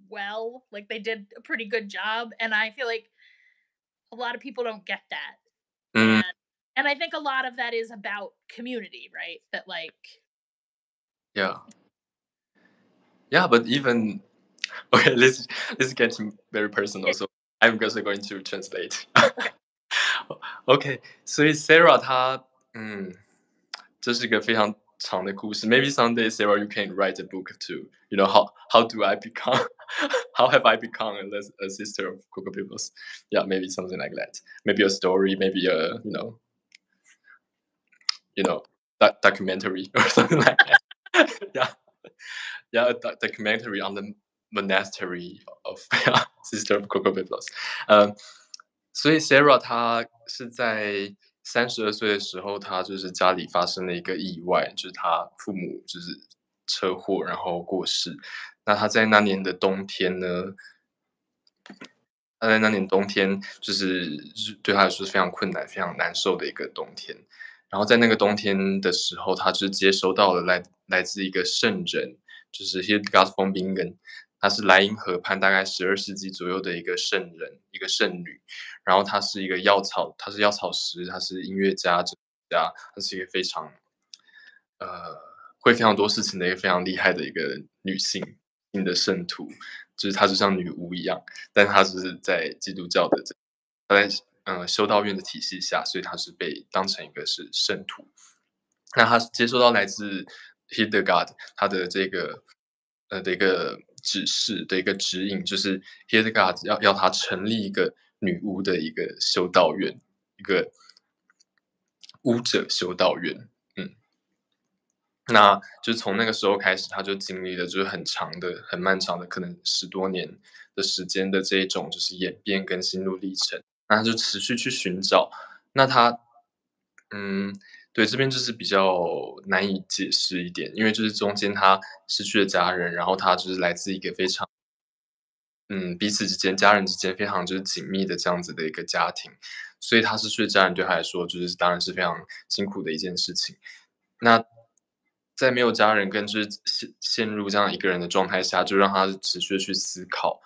well. Like, they did a pretty good job. And I feel like a lot of people don't get that. And I think a lot of that is about community, right? That like yeah, but even okay, let's get very personal. So I'm also going to translate. Okay, 所以 Sara 她这是一个非常长的故事。Maybe someday, Sara, you can write a book too. You know how do I become? How have I become a sister of Coco Peoples? Yeah, maybe something like that. Maybe a story. Maybe a documentary or something like that. Yeah, a documentary on the monastery of sister of Coco Peoples. 所以 Sara 她是在32岁的时候，她就是家里发生了一个意外，就是她父母就是车祸然后过世。那她在那年的冬天呢，就是对她来说是非常困难、非常难受的一个冬天。然后在那个冬天的时候，她就接收到了来自一个圣人，就是 Hildegard von Bingen， 她是莱茵河畔大概12世纪左右的一个圣人，一个圣女。然后她是一个她是药草师，她是音乐家、哲学家，她是一个非常会非常多事情的一个非常厉害的一个女性的圣徒，就是她就像女巫一样，但她就是在基督教的她在修道院的体系下，所以她是被当成一个是圣徒。那她接收到来自 Hildegard 她的这个的一个指示的一个指引，就是 Hildegard 要她成立一个女巫的一个修道院，一个巫者修道院。那就从那个时候开始，他就经历了就是很漫长的，可能10多年的时间的这一种就是演变跟心路历程。那他就持续去寻找。那他对，这边就是比较难以解释一点，因为就是中间他失去了家人，然后他就是来自一个非常彼此之间、家人之间非常就是紧密的这样子的一个家庭，所以他失去了家人对他来说就是当然是非常辛苦的一件事情。那在没有家人跟就是陷入这样一个人的状态下，就让他持续的去思考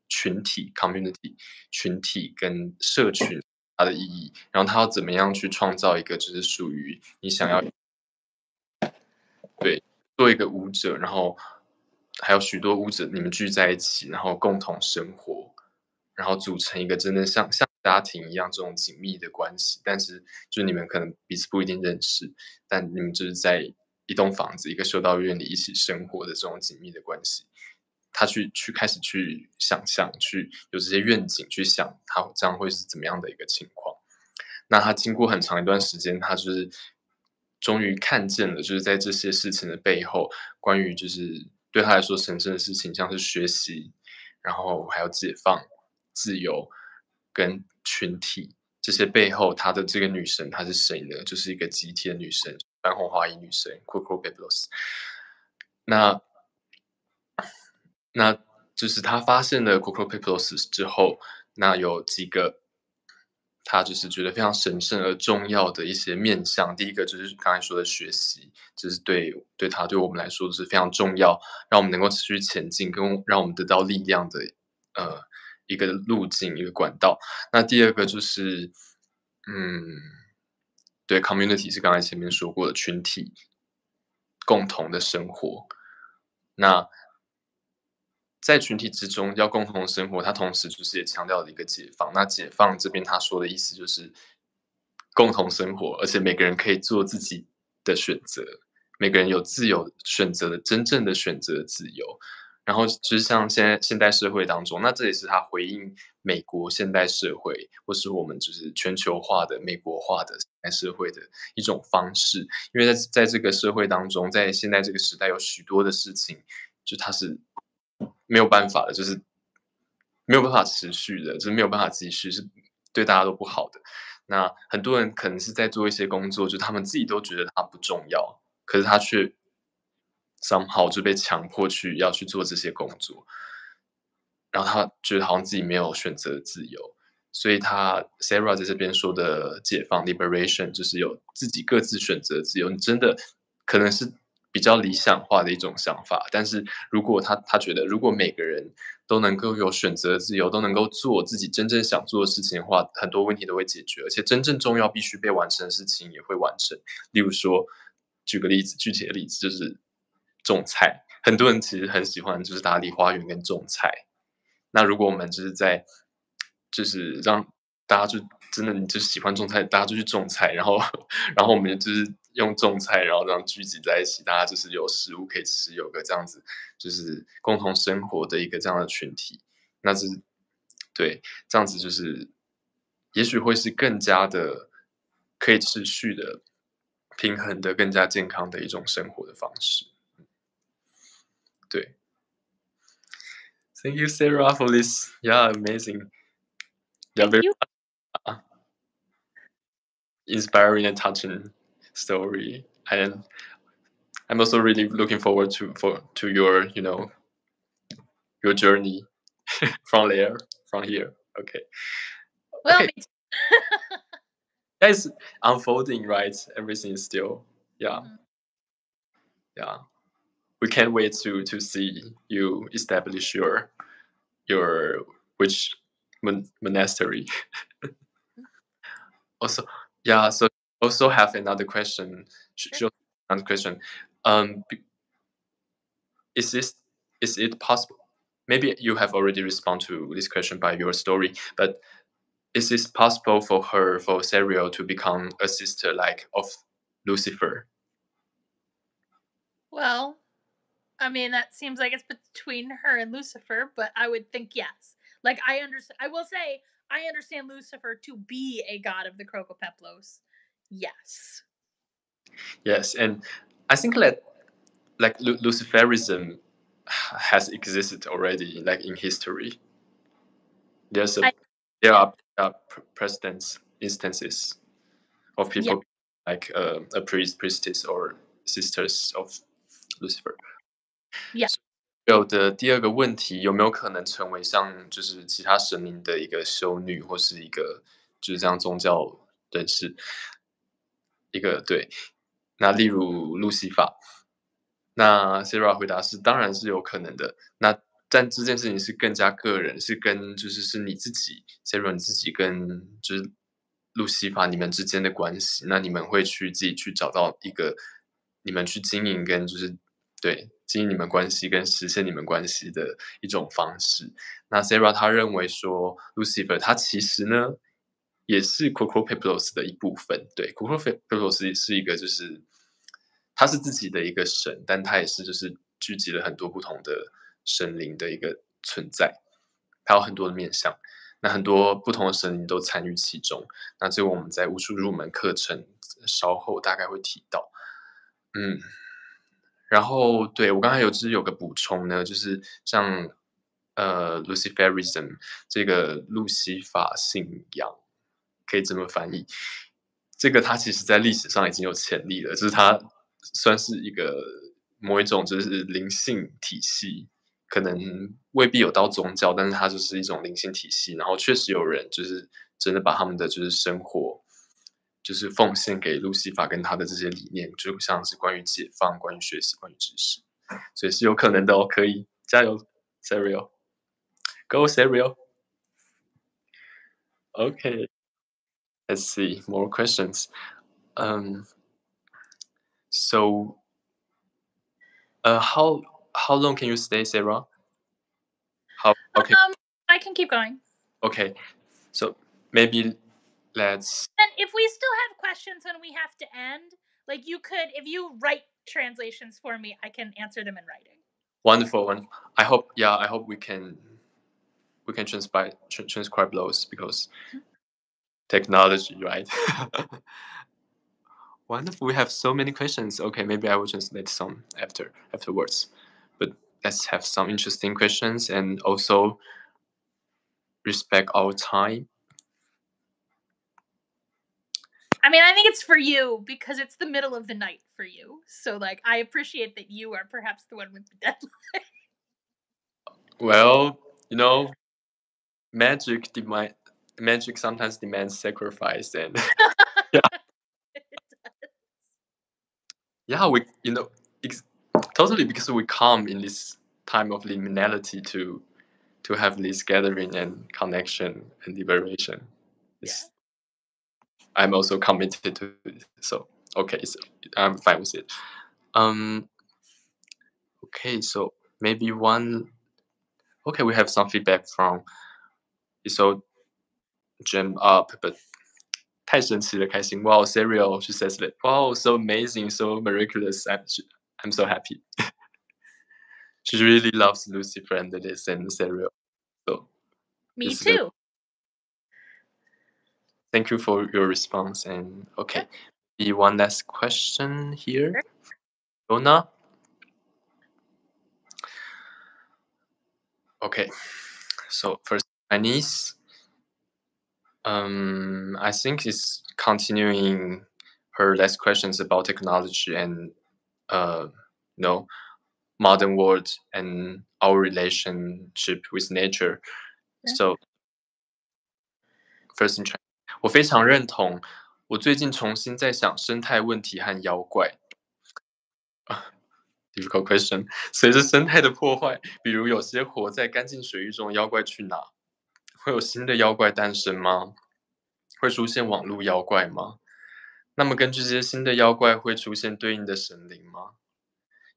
群体 （community） 群体跟社群它的意义，然后他要怎么样去创造一个就是属于你想要对做一个舞者，然后还有许多舞者你们聚在一起，然后共同生活，然后组成一个真的像家庭一样这种紧密的关系。但是就你们可能彼此不一定认识，但你们就是在一栋房子、一个修道院里一起生活的这种紧密的关系。他去开始去想象，去有这些愿景，去想他这样会是怎么样的一个情况。那他经过很长一段时间，他就是终于看见了，就是在这些事情的背后，关于就是对他来说神圣的事情，像是学习，然后还有解放、自由跟群体，这些背后，他的这个女神她是谁呢？就是一个集体的女神，番红花衣女神 Coco Peoples。那就是他发现了 Coco Peoples 之后，那有几个他就是觉得非常神圣而重要的一些面向。第一个就是刚才说的学习，就是对我们来说是非常重要，让我们能够持续前进，跟让我们得到力量的一个路径、一个管道。那第二个就是对 community 是刚才前面说过的群体，共同的生活。那在群体之中要共同生活，它同时就是也强调了一个解放。那解放这边他说的意思就是共同生活，而且每个人可以做自己的选择，每个人有自由选择的真正的选择自由。然后就是像现代社会当中，那这也是他回应美国现代社会，或是我们就是全球化的美国化的现代社会的一种方式。因为在这个社会当中，在现在这个时代，有许多的事情，就它是没有办法的，就是没有办法持续的，就是没有办法继续，是对大家都不好的。那很多人可能是在做一些工作，就他们自己都觉得它不重要，可是他却somehow就被强迫要去做这些工作，然后他觉得好像自己没有选择的自由，所以Sara 在这边说的解放 liberation 就是有自己各自选择的自由。你真的可能是比较理想化的一种想法，但是如果他觉得如果每个人都能够有选择的自由，都能够做自己真正想做的事情的话，很多问题都会解决，而且真正重要必须被完成的事情也会完成。例如说，举个例子，具体的例子就是种菜，很多人其实很喜欢就是打理花园跟种菜。那如果我们就是让大家就真的你就喜欢种菜，大家就去种菜，然后我们就是用种菜，然后这样聚集在一起，大家就是有食物可以吃，有个这样子就是共同生活的一个这样的群体，那对，这样子就是也许会是更加的可以持续的、平衡的、更加健康的一种生活的方式。对。Thank you, Sara, for this. Yeah, amazing. Yeah, Thank very you. inspiring and touching story. And I'm also really looking forward to your your journey from here. Okay. Well, Okay. me too. That is unfolding, right? Everything is still, yeah, yeah. We can't wait to see you establish your which monastery. Also, yeah. So also have another question. Sure. Another question. Um, is this is it possible? Maybe you have already responded to this question by your story, but is it possible for Serial to become a sister like of Lucifer? Well, I mean, that seems like it's between her and Lucifer, but I would think yes. Like, I understand. I will say, I understand Lucifer to be a god of the Crocopeplos. Yes. Yes, and I think that like Luciferism has existed already, like in history. There's a I, there yeah. are precedents instances of Yeah. people like a priestess or sisters of Lucifer. Yeah. 有的第二个问题，有没有可能成为像就是其他神明的一个修女，或是一个就是这样宗教人士？一个对，那例如路西法，那 Sara 回答是当然是有可能的。那但这件事情是更加个人，是跟是你自己 Sara 你自己跟就是路西法你们之间的关系，那你们会去自己去找到一个你们去经营跟对，经营你们关系跟实现你们关系的一种方式。那 Sara 他认为说 Lucifer 他其实呢，也是 Crocopeplos 的一部分。对 Crocopeplos 是一个他是自己的一个神，但他也是聚集了很多不同的神灵的一个存在，它有很多的面向。那很多不同的神灵都参与其中，那这个我们在巫术入门课程稍后大概会提到。然后对，我刚才有个补充呢，就是像Luciferism 这个路西法信仰，可以这么翻译。这个它其实在历史上已经有潜力了，就是它算是某一种就是灵性体系，可能未必有到宗教，但是它就是一种灵性体系。然后确实有人就是真的把他们的生活就是奉献给路西法跟他的这些理念，就像是关于解放、关于学习、关于知识，所以是有可能的哦，可以加油 ，Serial，Go Serial。Okay, let's see more questions. So How long can you stay, Sarah? Okay. I can keep going. Okay, so maybe let's. And if we still have questions when we have to end, like you could, if you write translations for me, I can answer them in writing. Wonderful. I hope we can transcribe those because technology, right? Wonderful. We have so many questions. Okay, maybe I will translate some afterwards. But let's have some interesting questions and also respect our time. I mean, I think it's for you because it's the middle of the night for you. So, like, I appreciate that you are perhaps the one with the deadline. Well, magic sometimes demands sacrifice, and yeah, yeah, we totally, because we come in this time of liminality to have this gathering and connection and liberation. Yeah. I'm also committed to it, so okay, so I'm fine with it. Okay, so maybe okay, we have some feedback from it's so jam up, but 太神奇了，开心. Wow, Serial, she says that. Wow, so amazing, so miraculous. I'm so happy. She really loves Lucifer and Liz and Serial. So me too. Thank you for your response. And okay, maybe one last question here. Sure. Donna? Okay, so first Chinese. I think it's continuing her last questions about technology and modern world and our relationship with nature. Okay. So first in China, 我非常认同。我最近重新在想生态问题和妖怪。Difficult question. 随着生态的破坏，比如有些活在干净水域中的妖怪去哪？会有新的妖怪诞生吗？会出现网络妖怪吗？那么根据这些新的妖怪，会出现对应的神灵吗？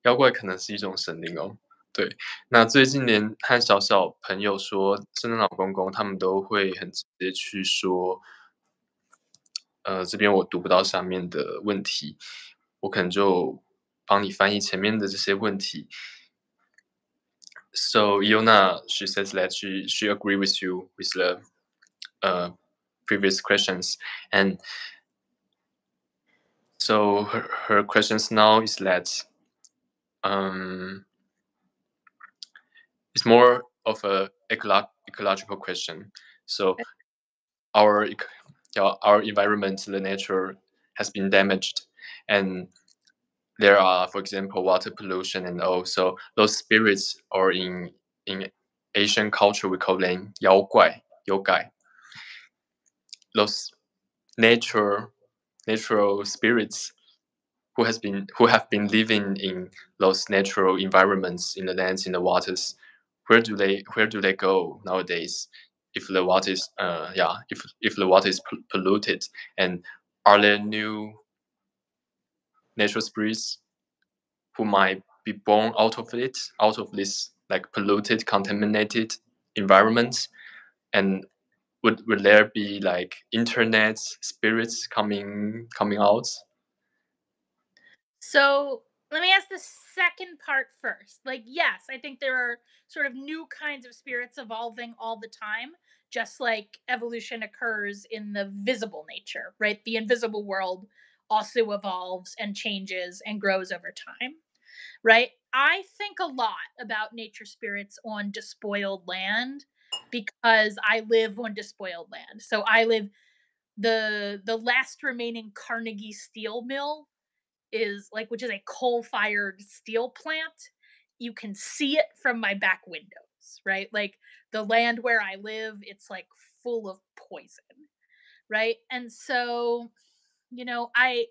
妖怪可能是一种神灵哦。对，那最近连和小朋友说圣诞老公公，他们都会很直接去说，这边我读不到下面的问题，我可能就帮你翻译前面的这些问题。So Iona, she says that she agree with you with the previous questions, and so her questions now is that it's more of a ecological question. So our environment, the nature has been damaged, and there are, for example, water pollution, and also those spirits, or in Asian culture we call them 妖怪, yogai. Those natural spirits who have been living in those natural environments, in the lands, in the waters. Where do they go nowadays? If the water is if the water is polluted, and are there new natural spirits who might be born out of this like polluted, contaminated environment? And would there be like internet spirits coming out? So let me ask the second part first. Like, yes, I think there are sort of new kinds of spirits evolving all the time, just like evolution occurs in the visible nature, right? The invisible world also evolves and changes and grows over time, right? I think a lot about nature spirits on despoiled land because I live on despoiled land. So I live the last remaining Carnegie steel mill is like, which is a coal-fired steel plant. You can see it from my back windows, right? Like the land where I live, it's like full of poison, right? And so, I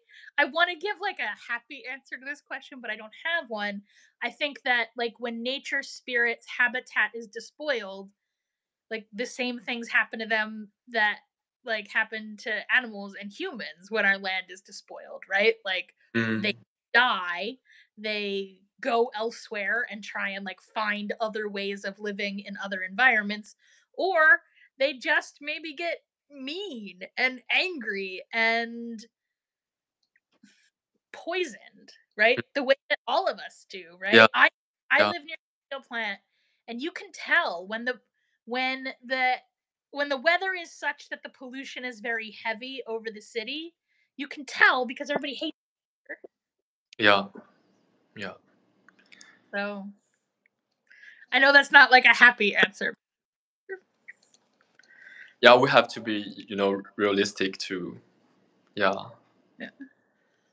want to give like a happy answer to this question, but I don't have one. I think that like when nature spirits habitat is despoiled, like the same things happen to them that like happen to animals and humans when our land is despoiled, right? Like they die, they go elsewhere and try and like find other ways of living in other environments, or they just maybe get mean and angry and poisoned, right? The way that all of us do, right? Yeah. I Yeah. live near a steel plant, and you can tell when the weather is such that the pollution is very heavy over the city. You can tell because everybody hates it. Yeah. So I know that's not like a happy answer. Yeah, we have to be, realistic too. Yeah.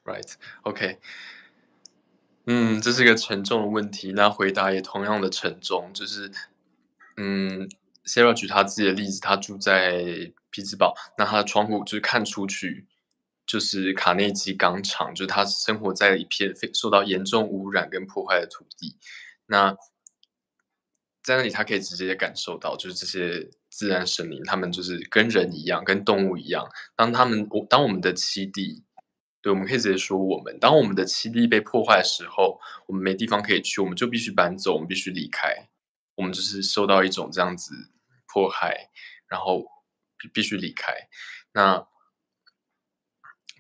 Right. OK. 这是一个沉重的问题，那回答也同样的沉重，就是Sara 举她自己的例子，她住在匹兹堡，那她的窗户就是看出去就是卡内基钢厂，就是她生活在一片受到严重污染跟破坏的土地。那在那里，她可以直接感受到，就是这些自然神灵，他们就是跟人一样，跟动物一样，当我们的栖地，对，我们可以直接说当我们的栖地被破坏的时候，我们没地方可以去，我们就必须搬走，我们必须离开。我们就是受到一种这样子迫害，然后必须离开。那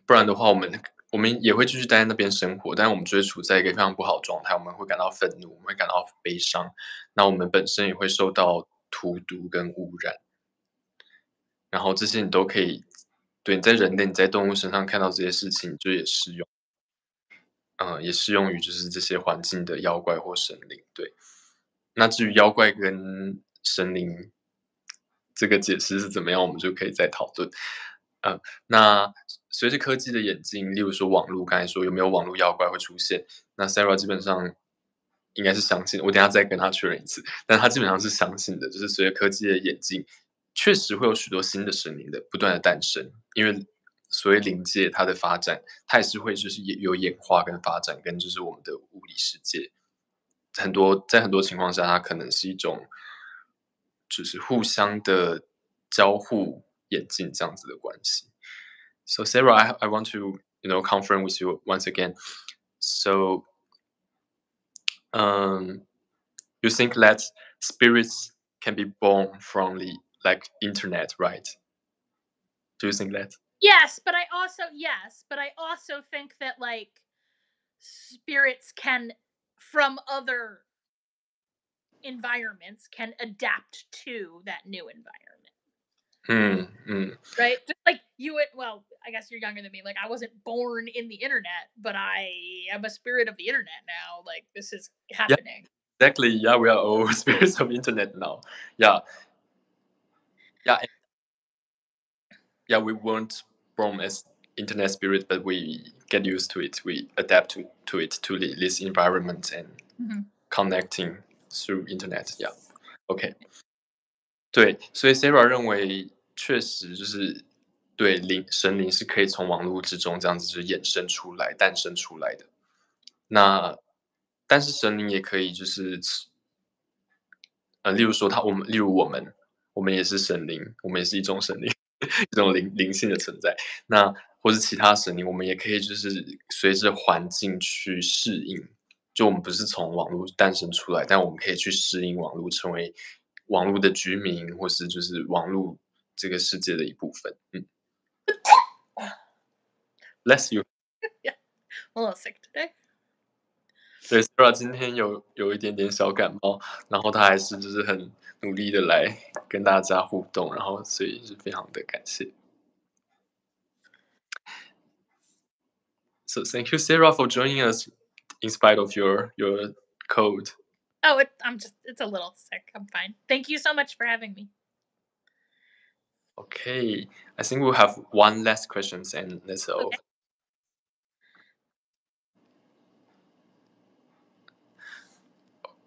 不然的话，我们也会继续待在那边生活，但是我们就会处在一个非常不好的状态，我们会感到愤怒，我们会感到悲伤。那我们本身也会受到荼毒跟污染。然后这些你都可以，对，你在人类、你在动物身上看到这些事情，就也适用。也适用于就是这些环境的妖怪或神灵，对。那至于妖怪跟神灵这个解释是怎么样，我们就可以再讨论。那随着科技的演进，例如说网络，刚才说有没有网络妖怪会出现？那 Sara 基本上应该是相信，我等一下再跟他确认一次，但他基本上是相信的，就是随着科技的演进，确实会有许多新的神灵的不断的诞生，因为所谓灵界它的发展，它也是会就是有演化跟发展，跟就是我们的物理世界，在很多情况下，它可能是一种就是互相的交互演进这样子的关系。So Sara, I want to confirm with you once again. So, you think that spirits can be born from the internet, right? Do you think that? Yes, but I also think that like spirits can from other environments can adapt to that new environment. Right? Just like you would, well, I guess you're younger than me. Like I wasn't born in the internet, but I am a spirit of the internet now. Like this is happening. Yeah, exactly. Yeah, we are all spirits of internet now. Yeah. Yeah, we weren't born as internet spirit, but we get used to it. We adapt to it, to this environment and connecting through internet. Yeah. OK. 对，所以 Sara 认为确实就是对神灵是可以从网络之中这样子就衍生出来、诞生出来的。那但是神灵也可以就是例如说例如我们也是神灵，我们也是一种神灵，一种灵性的存在。那或是其他神灵，我们也可以就是随着环境去适应。就我们不是从网络诞生出来，但我们可以去适应网络，成为网络的居民，或是就是网络这个世界的一部分。Bless you. Yeah, I'm a little sick today. 对 ，Sara 今天有一点点小感冒，然后她还是就是很努力的来跟大家互动，然后所以是非常的感谢。So thank you, Sara, for joining us in spite of your cold. Oh, it's a little sick. I'm fine. Thank you so much for having me. Okay, I think we'll have one last question and that's all.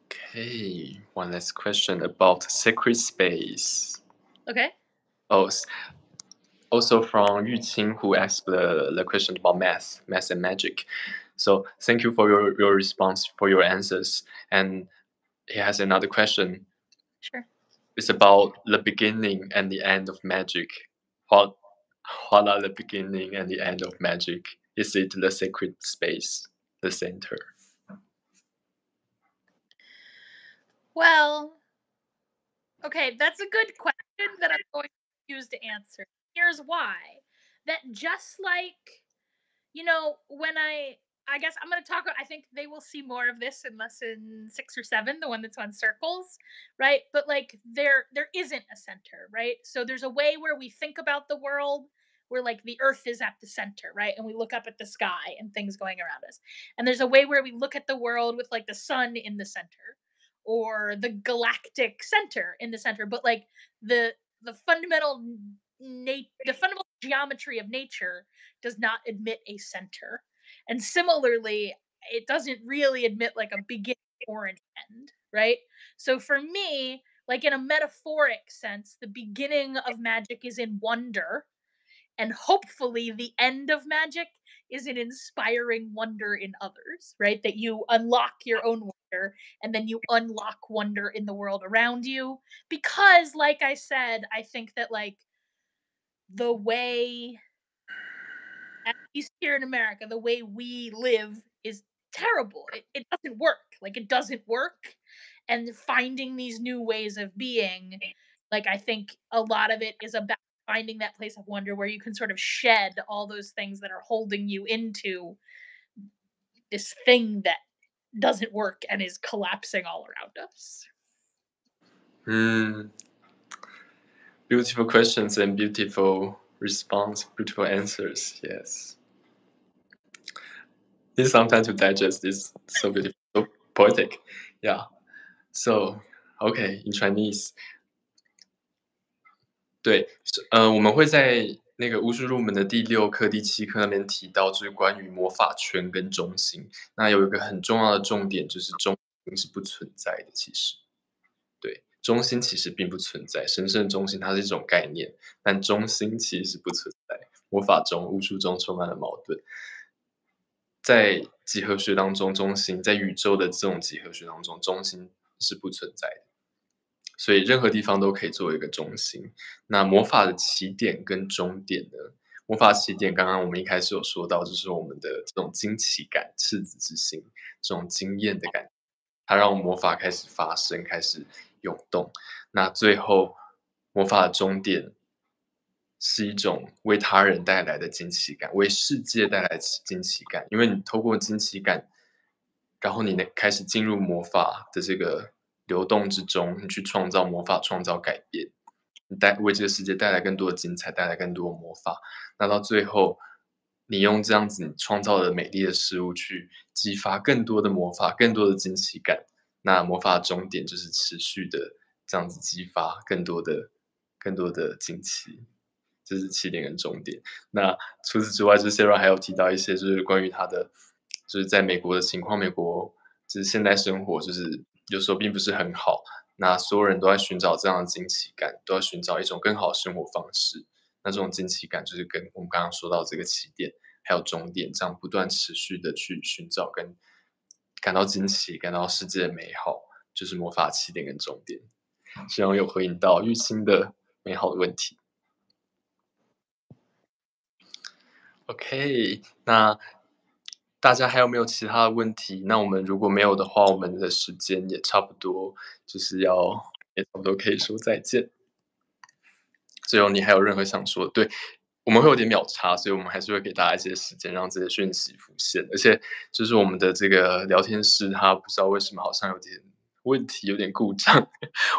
Okay, one last question about sacred space. Okay. Oh, also from Yu Qing, who asked the question about math and magic. So thank you for your response, for your answers. And he has another question. Sure. It's about the beginning and the end of magic. What are the beginning and the end of magic? Is it the sacred space, the center? Well, okay, that's a good question that I'm going to use to answer. Here's why. That just like, when I guess I'm going to talk, I think they will see more of this in lesson 6 or 7, the one that's on circles, right? But like there isn't a center, right? So there's a way where we think about the world where like the earth is at the center, right? And we look up at the sky and things going around us. And there's a way where we look at the world with like the sun in the center or the galactic center in the center, but like the fundamental the fundamental geometry of nature does not admit a center. And similarly, it doesn't really admit like a beginning or an end, right? So for me, like in a metaphoric sense, the beginning of magic is in wonder, and hopefully the end of magic is in inspiring wonder in others, right? That you unlock your own wonder and then you unlock wonder in the world around you. Because, like I said, I think that like the way, at least here in America, the way we live is terrible. It doesn't work. Like, it doesn't work. And finding these new ways of being, like, I think a lot of it is about finding that place of wonder where you can sort of shed all those things that are holding you into this thing that doesn't work and is collapsing all around us. Beautiful questions and beautiful response, beautiful answers. Yes. Need some time to digest this. So beautiful, so poetic. Yeah. So, okay, in Chinese. 对，我们会在那个巫术入门的第6课、第7课那边提到，就是关于魔法圈跟中心。那有一个很重要的重点，就是中心是不存在的。其实，对，中心其实并不存在。神圣中心它是一种概念，但中心其实是不存在。魔法中、巫术中充满了矛盾。在几何学当中，中心在宇宙的这种几何学当中，中心是不存在的。所以任何地方都可以作为一个中心。那魔法的起点跟终点呢？魔法起点刚刚我们一开始有说到，就是我们的这种惊奇感、赤子之心，这种惊艳的感觉，它让魔法开始发生，开始涌动。那最后魔法的终点是一种为他人带来的惊奇感，为世界带来的惊奇感。因为你透过惊奇感，然后你开始进入魔法的这个流动之中，你去创造魔法，创造改变，你为这个世界带来更多的精彩，带来更多的魔法。那到最后，你用这样子你创造的美丽的事物去激发更多的魔法，更多的惊奇感。那魔法的终点就是持续的这样子激发更多的惊奇。这是起点跟终点。那除此之外，就是 Sara 还有提到一些就是关于他的，就是在美国的情况，美国就是现代生活就是有时候并不是很好，那所有人都在寻找这样的惊奇感，都在寻找一种更好的生活方式。那这种惊奇感就是跟我们刚刚说到这个起点还有终点，这样不断持续的去寻找跟感到惊奇，感到世界的美好，就是魔法起点跟终点。希望有回应到玉清的美好的问题。OK， 那大家还有没有其他的问题？那我们如果没有的话，我们的时间也差不多，就是也差不多可以说再见。最后你还有任何想说的？对，我们会有点秒差，所以我们还是会给大家一些时间，让这些讯息浮现。而且就是我们的这个聊天室，它不知道为什么好像有点问题，有点故障。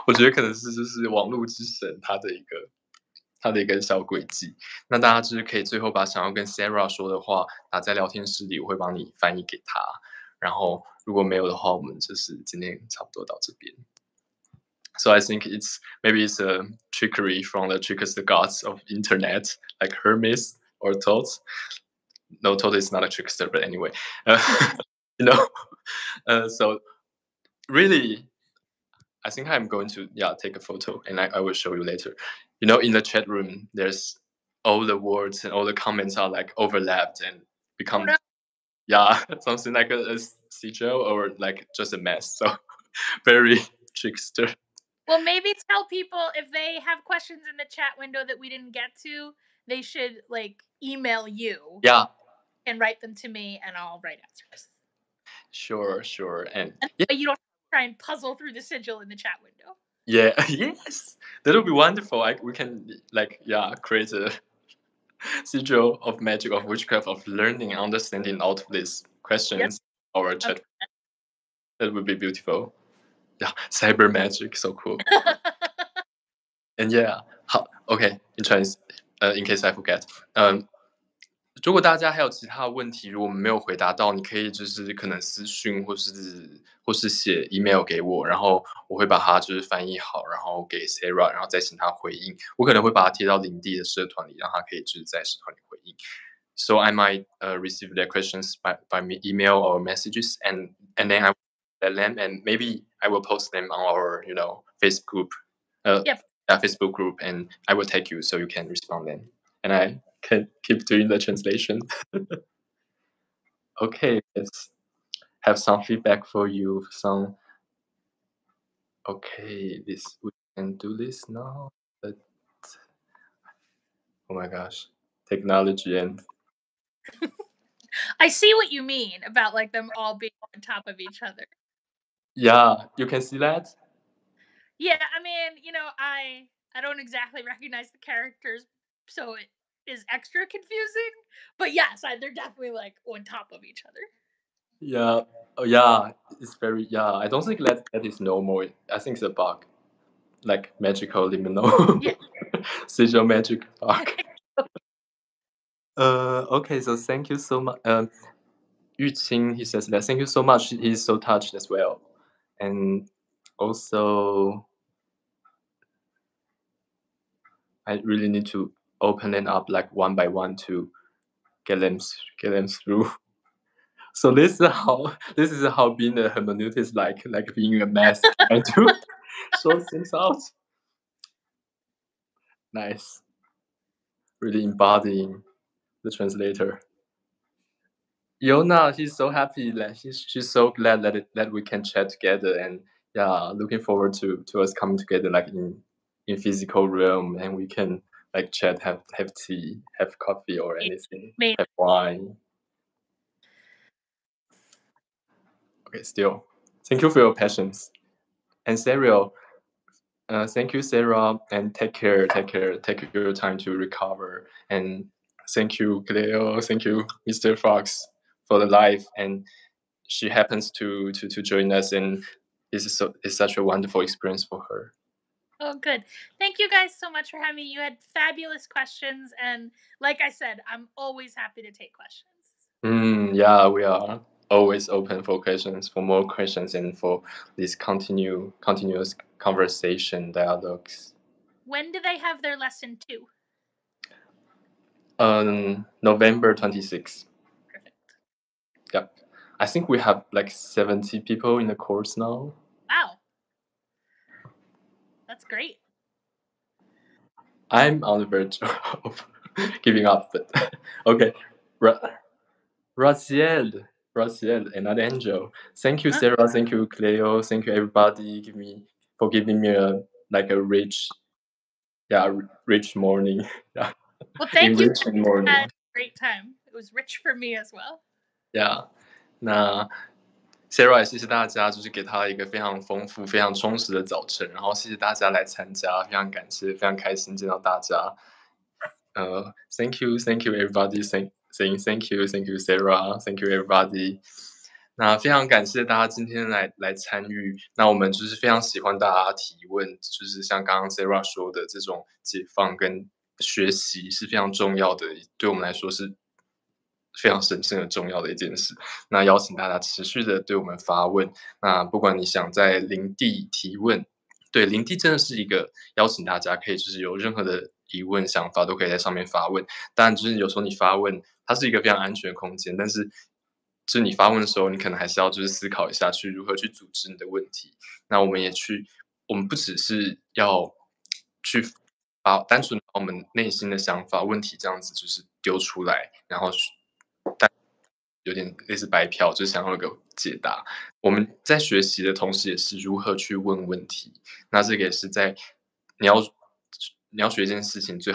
我觉得可能是就是网络之神它的一个小轨迹。那大家就是可以最后把想要跟 Sara 说的话打在聊天室里，我会帮你翻译给他。然后如果没有的话，我们就是今天差不多到这边。So I think maybe it's a trickery from the trickster gods of internet, like Hermes or Todd. No, Todd is not a trickster, but anyway, so really, I think I'm going to take a photo and I will show you later. In the chat room, there's all the words and all the comments are like overlapped and become something like a sigil or like just a mess. So very trickster. Well, maybe tell people if they have questions in the chat window that we didn't get to, they should like email you. Yeah. And write them to me and I'll write answers. Sure. And you don't try and puzzle through the sigil in the chat window. Yeah, yes, that would be wonderful. We can create a sigil of magic, of witchcraft, of learning and understanding out of these questions or chat. Okay. That would be beautiful. Yeah, cyber magic, so cool. And okay, in Chinese, in case I forget. 如果大家还有其他问题，如果我们没有回答到，你可以就是可能私讯或是写 email 给我，然后我会把它就是翻译好，然后给 Sara， 然后再请他回应。我可能会把它贴到林地的社团里，让他可以就是在社团里回应。So I might receive their questions by email or messages, and then I will let them, and maybe I will post them on our Facebook group. Facebook group, and I will tag you so you can respond then, and I can keep doing the translation. Okay, let's have some feedback for you. Okay, we can do this now. But oh my gosh, technology and. I see what you mean about like them all being on top of each other. Yeah, you can see that? Yeah, I mean, I don't exactly recognize the characters, so it is extra confusing. But yes, they're definitely like on top of each other. Yeah. Oh, yeah. It's very. Yeah. I don't think that is normal. I think it's a bug, like magical liminal. Yeah. Sigil magic bug. Okay. So thank you so much. Yu Qing, he says that thank you so much. He's so touched as well, and also I really need to open it up like one by one to get them through. So this is how being a hermeneut is like being a mess trying to sort things out. Nice. Really embodying the translator. Yona, she's so happy that she's so glad that we can chat together, and looking forward to us coming together like in physical realm, and we can like chat, have tea, have coffee or anything, have wine. Okay, still, thank you for your patience. And Sara, thank you, Sara, and take care. Take your time to recover. And thank you, Cléo. Thank you, Mr. Fox, for the live. And she happens to join us, and it's such a wonderful experience for her. Oh, good. Thank you guys so much for having me. You had fabulous questions, and like I said, I'm always happy to take questions. Yeah, we are always open for questions, for more questions, and for this continuous conversation dialogues. When do they have their lesson 2? November 26th. Perfect. Yep. I think we have like 70 people in the course now. Wow. That's great. I'm on the verge of giving up, but okay. Raziel, another angel. Thank you, Sara. Thank you, Cléo. Thank you, everybody. For giving me a rich morning. Yeah. Well, thank you. I had a great time. It was rich for me as well. Yeah. 那 Sara 也谢谢大家，就是给他一个非常丰富、非常充实的早晨。然后谢谢大家来参加，非常感谢，非常开心见到大家。Thank you, everybody. Saying thank you, Sara. Thank you, everybody. 那非常感谢大家今天来参与。那我们就是非常喜欢大家提问，就是像刚刚 Sara 说的，这种解放跟学习是非常重要的，对我们来说是非常神圣的重要的一件事。那邀请大家持续的对我们发问。那不管你想在林地提问，对，林地真的是一个邀请大家可以就是有任何的疑问想法都可以在上面发问。当然就是有时候你发问，它是一个非常安全的空间，但是就是你发问的时候，你可能还是要就是思考一下去如何去组织你的问题。那我们不只是要去单纯把我们内心的想法问题这样子就是丢出来，然后有点类似白嫖，就是想要一个解答。我们在学习的同时，也是如何去问问题。那这个也是在你要学一件事情，最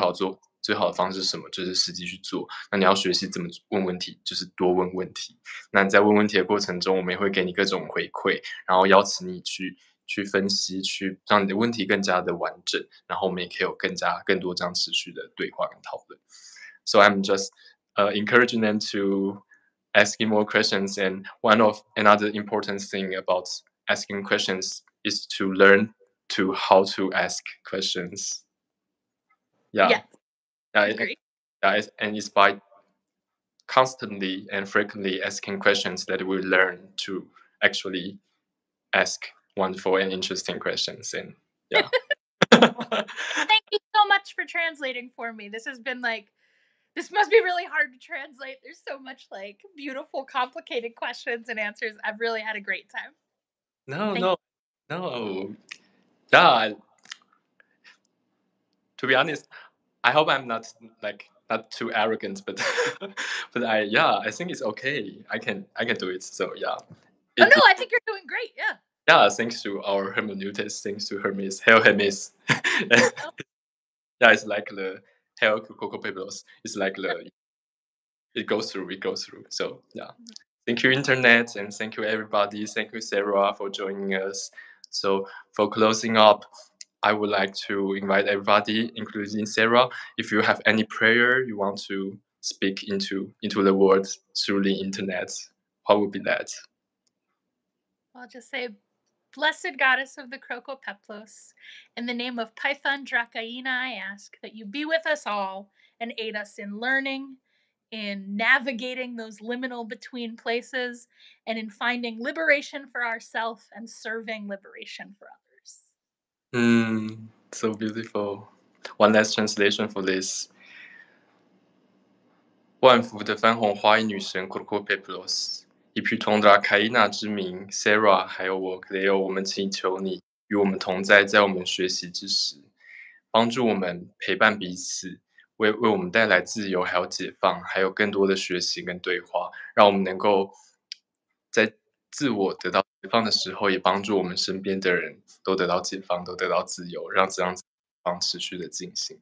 最好的方式是什么？就是实际去做。那你要学习怎么问问题，就是多问问题。那你在问问题的过程中，我们也会给你各种回馈，然后邀请你去分析，去让你的问题更加的完整，然后我们也可以有更多这样持续的对话跟讨论。So I'm just encouraging them to asking more questions, and another important thing about asking questions is to learn to how to ask questions. Yeah, I agree. And it's by constantly and frequently asking questions that we learn to actually ask wonderful and interesting questions. And yeah. Thank you so much for translating for me. This has been this must be really hard to translate. There's so much beautiful, complicated questions and answers. I've really had a great time. No. Yeah. To be honest, I hope I'm not too arrogant, but I think it's okay. I can do it. So yeah. No, I think you're doing great. Yeah. Yeah, thanks to our hermeneutics, thanks to Hermes, Hail Hermes. Yeah, it's like the Hail Coco Pebbles. It's like it goes through. So yeah. Thank you, Internet, and thank you, everybody. Thank you, Sara, for joining us. So for closing up, I would like to invite everybody, including Sara, if you have any prayer you want to speak into the world through the Internet, what would be that? I'll just say, Blessed Goddess of the Crocopeplos, in the name of Python Dracaena, I ask that you be with us all and aid us in learning, in navigating those liminal between places, and in finding liberation for ourselves and serving liberation for others. So beautiful. One last translation for this. 万福的番红花衣女神 Crocopeplos， 以普通达凯伊娜之名 ，Sara 还有我 cléo， 我们请求你与我们同在，在我们学习之时，帮助我们陪伴彼此，为我们带来自由，还有解放，还有更多的学习跟对话，让我们能够在自我得到解放的时候，也帮助我们身边的人都得到解放，都得到自由，让这样子持续的进行。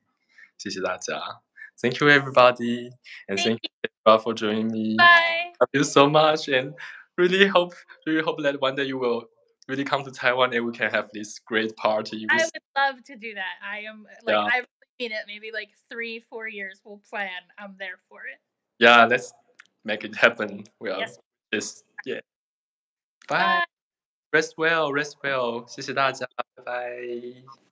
谢谢大家。Thank you, everybody, and thank you for joining me. Bye. Love you so much, and really hope that one day you will really come to Taiwan and we can have this great party. I would love to do that. I am I really mean it. Maybe 3-4 years we'll plan. I'm there for it. Yeah, let's make it happen. Well, yes. Yeah. Bye. Rest well. 谢谢大家，拜拜。